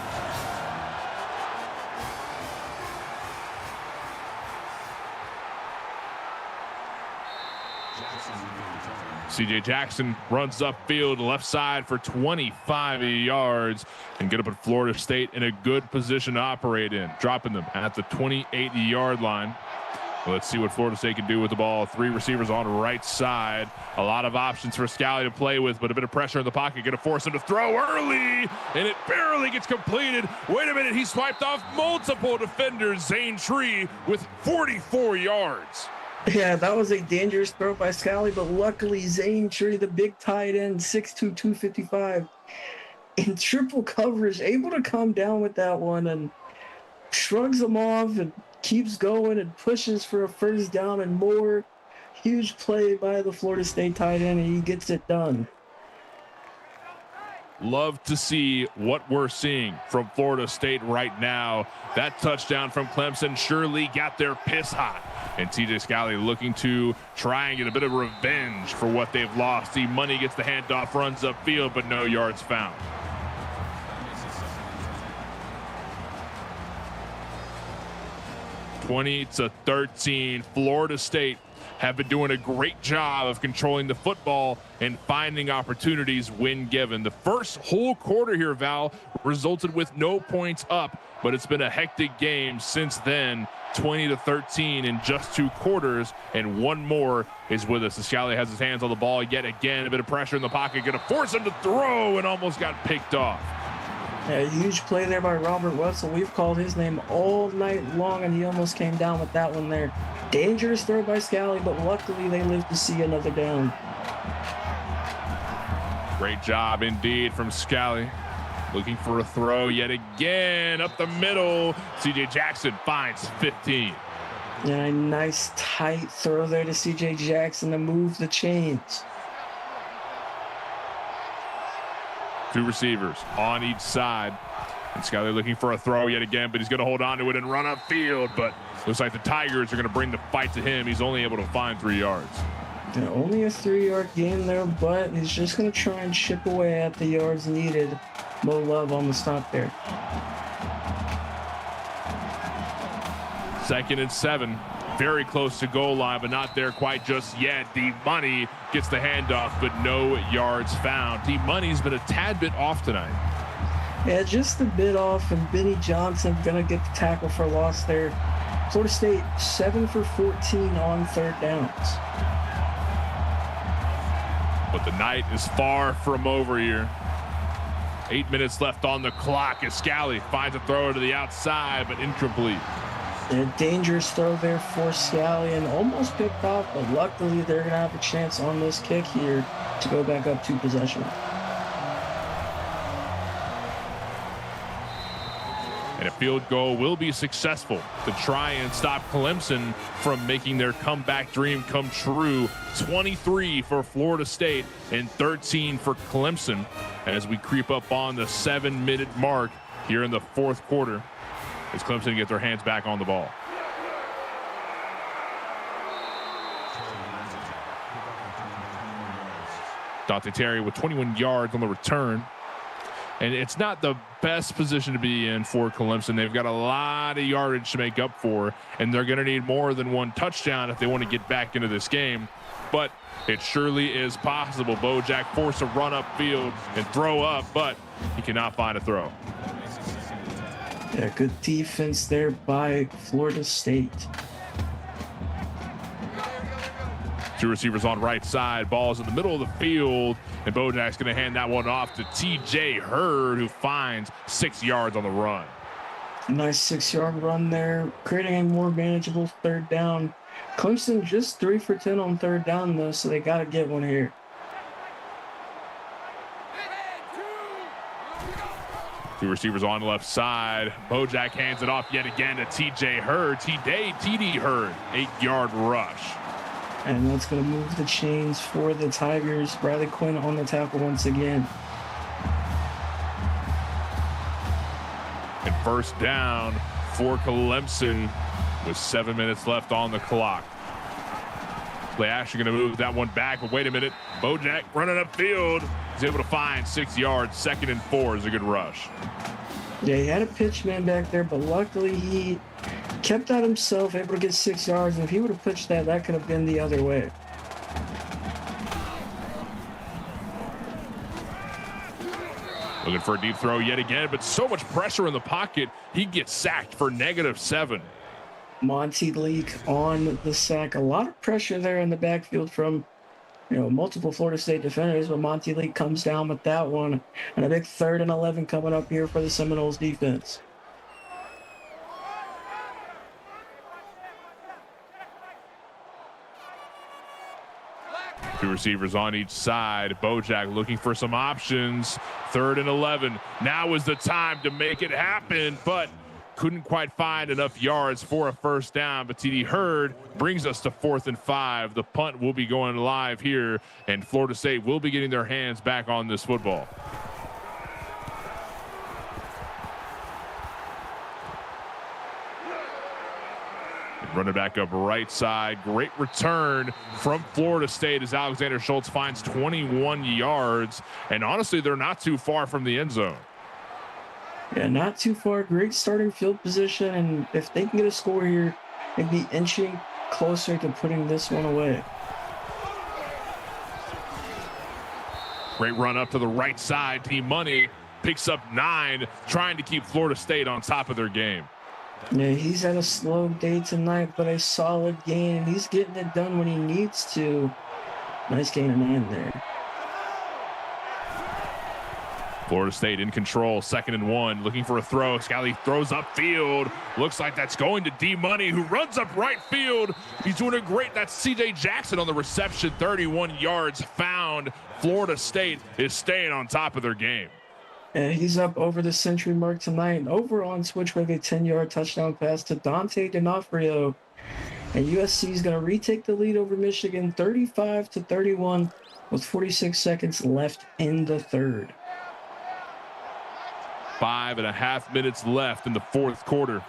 CJ Jackson runs upfield left side for 25 yards and get up at Florida State in a good position to operate in, dropping them at the 28-yard line. Let's see what Florida State can do with the ball. 3 receivers on right side. A lot of options for Scally to play with, but a bit of pressure in the pocket. Going to force him to throw early, and it barely gets completed. Wait a minute, he swiped off multiple defenders. Zane Tree with 44 yards. Yeah, that was a dangerous throw by Scally, but luckily Zane Tree, the big tight end, 6'2", 255, in triple coverage, able to come down with that one and shrugs him off and keeps going and pushes for a first down and more. Huge play by the Florida State tight end, and he gets it done. Love to see what we're seeing from Florida State right now. That touchdown from Clemson surely got their piss hot. And TJ Scally looking to try and get a bit of revenge for what they've lost. Money gets the handoff, runs upfield, but no yards found. (20-13). Florida State have been doing a great job of controlling the football and finding opportunities when given. The first whole quarter here, Val, resulted with no points up, but it's been a hectic game since then. 20-13 in just 2 quarters, and one more is with us. Scally has his hands on the ball yet again. A bit of pressure in the pocket, going to force him to throw, and almost got picked off. Yeah, a huge play there by Robert Wetzel. We've called his name all night long, and he almost came down with that one there. Dangerous throw by Scally, but luckily they live to see another down. Great job indeed from Scally. Looking for a throw yet again up the middle. CJ Jackson finds 15. And a nice tight throw there to CJ Jackson to move the chains. 2 receivers on each side. And Scally looking for a throw yet again, but he's going to hold on to it and run upfield. But looks like the Tigers are going to bring the fight to him. He's only able to find 3 yards. Yeah, only a 3-yard gain there, but he's just going to try and chip away at the yards needed. No love on the stop there. 2nd and 7. Very close to goal line, but not there quite just yet. D-Money gets the handoff, but no yards found. D-Money's been a tad bit off tonight. Yeah, just a bit off, and Benny Johnson going to get the tackle for loss there. Florida State 7 for 14 on 3rd downs. But the night is far from over here. 8 minutes left on the clock as Scally finds a throw to the outside, but incomplete. A dangerous throw there for Scally and almost picked off, but luckily they're going to have a chance on this kick here to go back up 2 possession. And a field goal will be successful to try and stop Clemson from making their comeback dream come true. 23 for Florida State and 13 for Clemson as we creep up on the 7-minute mark here in the 4th quarter as Clemson get their hands back on the ball. Dante Terry with 21 yards on the return. And it's not the best position to be in for Clemson. They've got a lot of yardage to make up for, and they're going to need more than 1 touchdown if they want to get back into this game. But it surely is possible. Bojack forced to run upfield and throw up, but he cannot find a throw. Yeah, good defense there by Florida State. 2 receivers on right side. Ball's in the middle of the field, and Bojack's going to hand that one off to T.J. Hurd, who finds 6 yards on the run. A nice 6-yard run there, creating a more manageable 3rd down. Clemson just 3 for 10 on 3rd down, though, so they got to get one here. Two receivers on the left side. Bojack hands it off yet again to T.J. Hurd. T.D. Hurd, 8-yard rush. And that's going to move the chains for the Tigers. Bradley Quinn on the tackle once again. And first down for Clemson with 7 minutes left on the clock. They actually going to move that one back, but wait a minute. Bojack running upfield. He's able to find 6 yards. 2nd and 4 is a good rush. Yeah, he had a pitch man back there, but luckily he kept that himself, able to get 6 yards. And if he would have pitched that, that could have been the other way. Looking for a deep throw yet again, but so much pressure in the pocket, he gets sacked for -7. Monty Leak on the sack. A lot of pressure there in the backfield from, multiple Florida State defenders, but Monty Leak comes down with that one. And a big 3rd and 11 coming up here for the Seminoles defense. Two receivers on each side. Bojack looking for some options. 3rd and 11. Now is the time to make it happen, but couldn't quite find enough yards for a first down. But TD Hurd brings us to 4th and 5. The punt will be going live here, and Florida State will be getting their hands back on this football. Running back up right side. Great return from Florida State as Alexander Schultz finds 21 yards. And honestly, they're not too far from the end zone. Yeah, not too far. Great starting field position. And if they can get a score here, they'd be inching closer to putting this one away. Great run up to the right side. D-Money picks up 9, trying to keep Florida State on top of their game. Yeah, he's had a slow day tonight, but a solid gain. And he's getting it done when he needs to. Nice gain of 9 there. Florida State in control, 2nd and 1, looking for a throw. Scally throws upfield. Looks like that's going to D-Money, who runs up right field. He's doing it great. That's C.J. Jackson on the reception, 31 yards found. Florida State is staying on top of their game. And he's up over the century mark tonight. Over on switch with a 10-yard touchdown pass to Dante D'Onofrio. And USC is going to retake the lead over Michigan, 35-31, with 46 seconds left in the 3rd. 5.5 minutes left in the 4th quarter.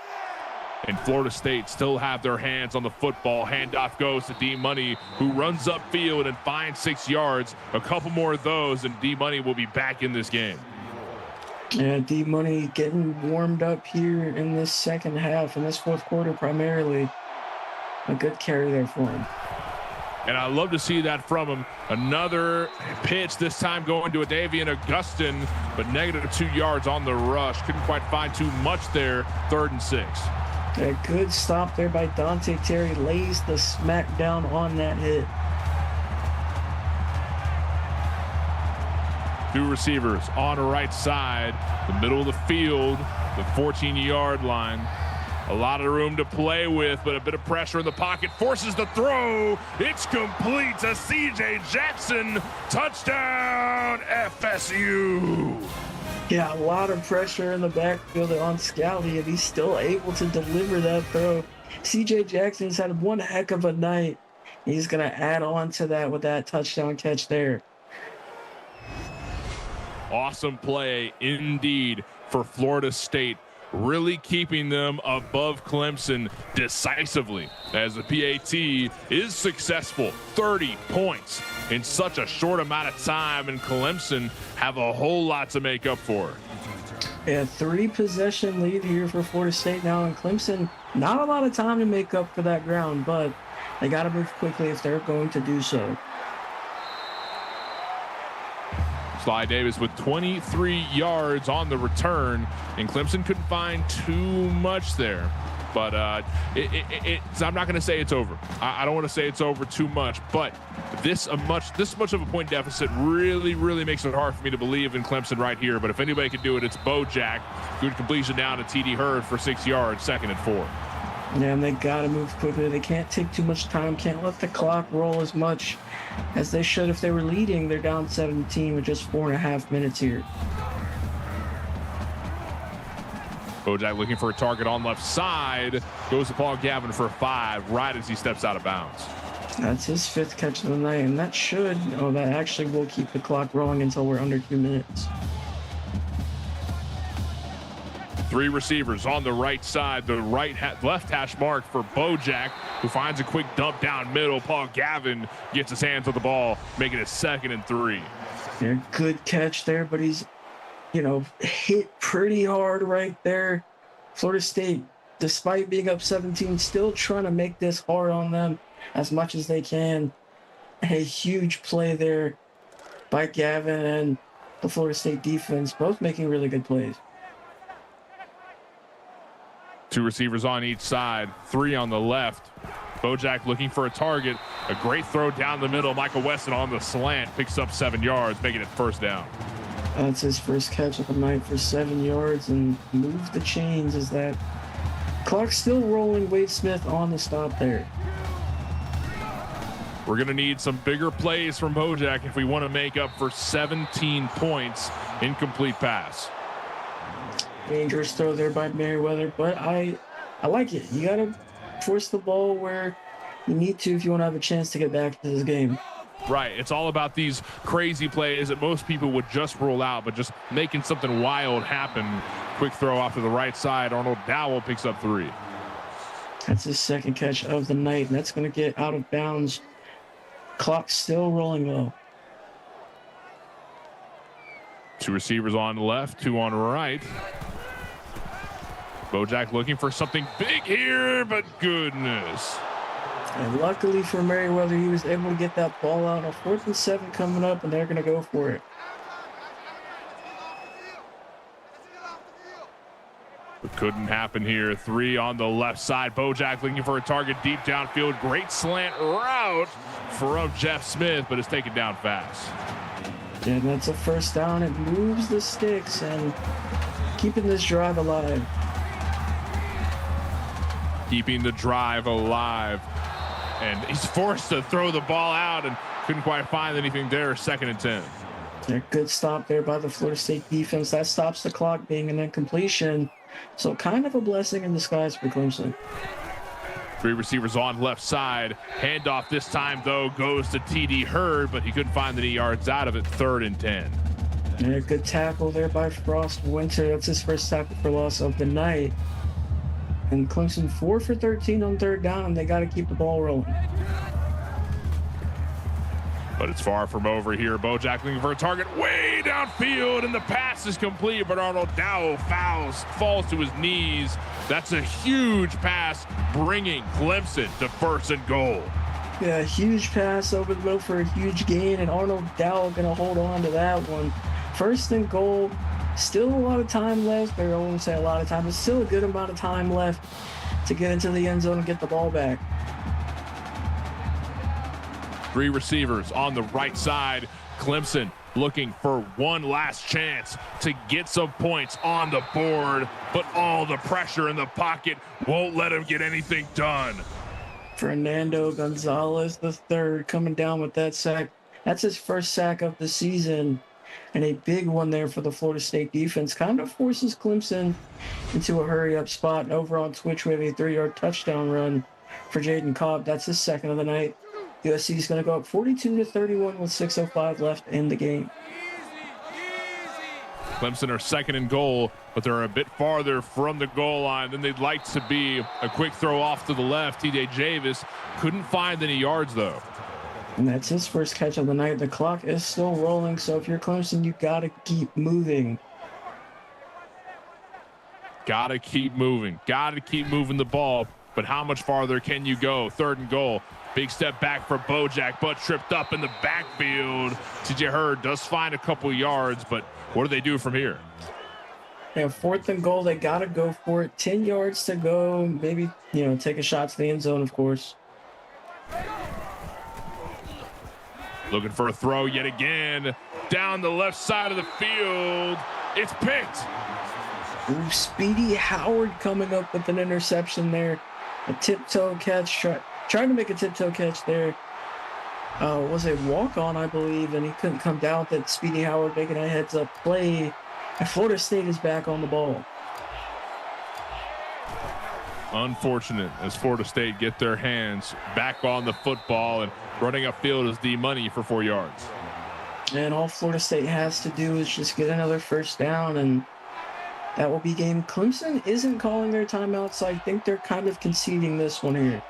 And Florida State still have their hands on the football. Handoff goes to D-Money, who runs upfield and finds 6 yards. A couple more of those, and D-Money will be back in this game. Yeah, D-Money getting warmed up here in this second half, in this 4th quarter primarily. A good carry there for him. And I love to see that from him. Another pitch, this time going to a Davian Augustin, but -2 yards on the rush. Couldn't quite find too much there. 3rd and 6. A good stop there by Dante Terry. Lays the smack down on that hit. Two receivers on the right side, the middle of the field, the 14-yard line. A lot of room to play with, but a bit of pressure in the pocket forces the throw. It's complete to C.J. Jackson. Touchdown, FSU. Yeah, a lot of pressure in the backfield on Scally, and he's still able to deliver that throw. C.J. Jackson's had one heck of a night. He's going to add on to that with that touchdown catch there. Awesome play indeed for Florida State, really keeping them above Clemson decisively as the PAT is successful. 30 points in such a short amount of time, and Clemson have a whole lot to make up for. Yeah, 3-possession lead here for Florida State now, and Clemson, not a lot of time to make up for that ground, but they got to move quickly if they're going to do so. Sly Davis with 23 yards on the return, and Clemson couldn't find too much there. But I'm not going to say it's over. I don't want to say it's over too much, but this much of a point deficit really makes it hard for me to believe in Clemson right here. But if anybody can do it, it's Bojack. Good completion down to TD Hurd for 6 yards, 2nd and 4. Yeah, and they got to move quickly. They can't take too much time, can't let the clock roll as much as they should. If they were leading, they're down 17 with just 4.5 minutes here. Bojack looking for a target on left side. Goes to Paul Gavin for 5 right as he steps out of bounds. That's his 5th catch of the night, and that actually will keep the clock rolling until we're under 2 minutes. 3 receivers on the right side, the left hash mark for Bojack, who finds a quick dump down middle. Paul Gavin gets his hands on the ball, making it 2nd and 3. Yeah, good catch there, but he's, hit pretty hard right there. Florida State, despite being up 17, still trying to make this hard on them as much as they can. A huge play there by Gavin, and the Florida State defense, both making really good plays. 2 receivers on each side, 3 on the left. Bojack looking for a target. A great throw down the middle. Michael Weston on the slant picks up 7 yards, making it first down. That's his first catch of the night for 7 yards and move the chains as that clock's still rolling. Wade Smith on the stop there. We're going to need some bigger plays from Bojack if we want to make up for 17 points. Incomplete pass. Dangerous throw there by Merriweather, but I like it. You got to force the ball where you need to if you want to have a chance to get back to this game. Right. It's all about these crazy plays that most people would just rule out, but just making something wild happen. Quick throw off to the right side. Arnold Dowell picks up 3. That's his second catch of the night, and that's going to get out of bounds. Clock still rolling low. 2 receivers on the left, 2 on the right. Bojack looking for something big here, but goodness. And luckily for Merriweather, he was able to get that ball out. A 4th and 7 coming up, and they're going to go for it. It couldn't happen here. 3 on the left side. Bojack looking for a target deep downfield. Great slant route from Jeff Smith, but it's taken down fast. And that's a first down. It moves the sticks and keeping this drive alive. Keeping the drive alive. And he's forced to throw the ball out and couldn't quite find anything there. 2nd and 10. A good stop there by the Florida State defense. That stops the clock being an incompletion. So kind of a blessing in disguise for Clemson. 3 receivers on left side. Handoff this time, though, goes to T.D. Hurd, but he couldn't find any yards out of it. 3rd and 10. Yeah, good tackle there by Frost Winter. That's his first tackle for loss of the night. And Clemson 4 for 13 on 3rd down, and they got to keep the ball rolling. But it's far from over here. Bojack looking for a target way downfield, and the pass is complete, but Arnold Dowell falls to his knees. That's a huge pass, bringing Clemson to 1st and goal. Yeah, huge pass over the middle for a huge gain, and Arnold Dowell going to hold on to that one. 1st and goal. Still a lot of time left. I won't say a lot of time, but still a good amount of time left to get into the end zone and get the ball back. 3 receivers on the right side. Clemson looking for one last chance to get some points on the board, but all the pressure in the pocket won't let him get anything done. Fernando Gonzalez III coming down with that sack. That's his first sack of the season, and a big one there for the Florida State defense. Kind of forces Clemson into a hurry-up spot. And over on Twitch, we have a 3-yard touchdown run for Jaden Cobb. That's his 2nd of the night. USC is going to go up 42-31 with 6:05 left in the game. Clemson are 2nd and goal, but they're a bit farther from the goal line than they'd like to be. A quick throw off to the left. TJ Javis couldn't find any yards, though. And that's his first catch of the night. The clock is still rolling, so if you're Clemson, you got to keep moving. Got to keep moving. Got to keep moving the ball. But how much farther can you go? 3rd and goal. Big step back for Bojack, but tripped up in the backfield. TJ Hurd does find a couple yards, but what do they do from here? Yeah, 4th and goal. They got to go for it. 10 yards to go. Maybe, take a shot to the end zone, of course. Looking for a throw yet again. Down the left side of the field. It's picked. Ooh, Speedy Howard coming up with an interception there. A tiptoe catch. Trying to make a tiptoe catch there. Was a walk-on, I believe, and he couldn't come down with it. Speedy Howard making a heads-up play. And Florida State is back on the ball. Unfortunate as Florida State get their hands back on the football, and running upfield is the money for 4 yards. And all Florida State has to do is just get another first down, and that will be game. Clemson isn't calling their timeout, so I think they're kind of conceding this one here.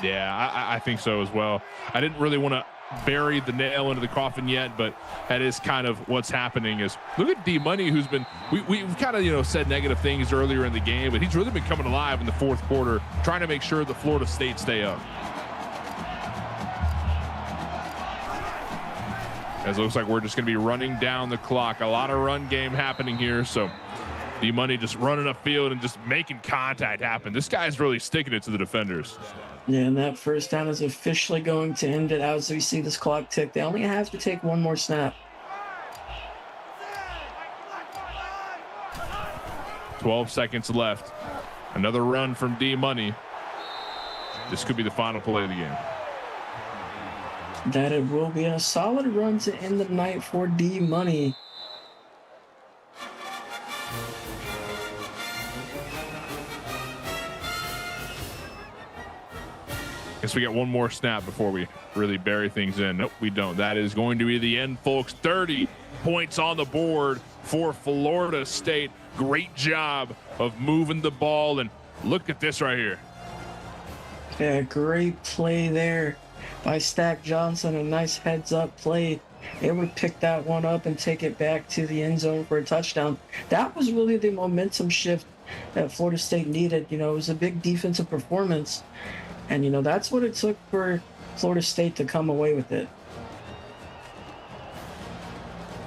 Yeah, I think so as well. I didn't really want to bury the nail into the coffin yet, but that is kind of what's happening. Is look at D-Money, who's been we've kind of said negative things earlier in the game, but he's really been coming alive in the 4th quarter, trying to make sure the Florida State stay up. As it looks like we're just going to be running down the clock. A lot of run game happening here. So D-Money just running upfield and just making contact happen. This guy's really sticking it to the defenders. Yeah, and that first down is officially going to end it as we see this clock tick. They only have to take one more snap. 12 seconds left. Another run from D-Money. This could be the final play of the game. That it will be a solid run to end the night for D-Money. Guess we get one more snap before we really bury things in. Nope, we don't. That is going to be the end, folks. 30 points on the board for Florida State. Great job of moving the ball, and look at this right here. Yeah, great play there by Stack Johnson. A nice heads-up play. Able to pick that one up and take it back to the end zone for a touchdown. That was really the momentum shift that Florida State needed. You know, it was a big defensive performance. And, you know, that's what it took for Florida State to come away with it.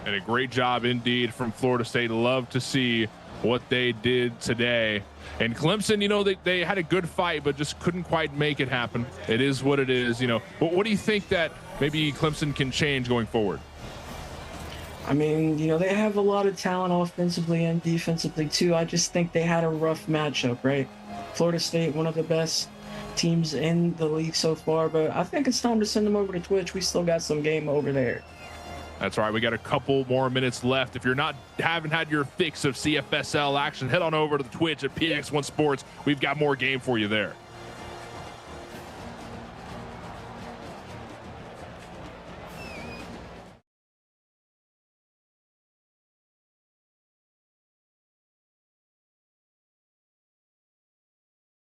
And a great job indeed from Florida State. Love to see what they did today. And Clemson, you know, they had a good fight, but just couldn't quite make it happen. It is what it is, you know. But what do you think that maybe Clemson can change going forward? I mean, you know, they have a lot of talent offensively and defensively, too. I just think they had a rough matchup, right? Florida State, one of the best teams in the league so far, but I think it's time to send them over to Twitch. We still got some game over there. That's right. We got a couple more minutes left. If you're haven't had your fix of CFSL action, head on over to the Twitch at PX1 Sports. We've got more game for you there.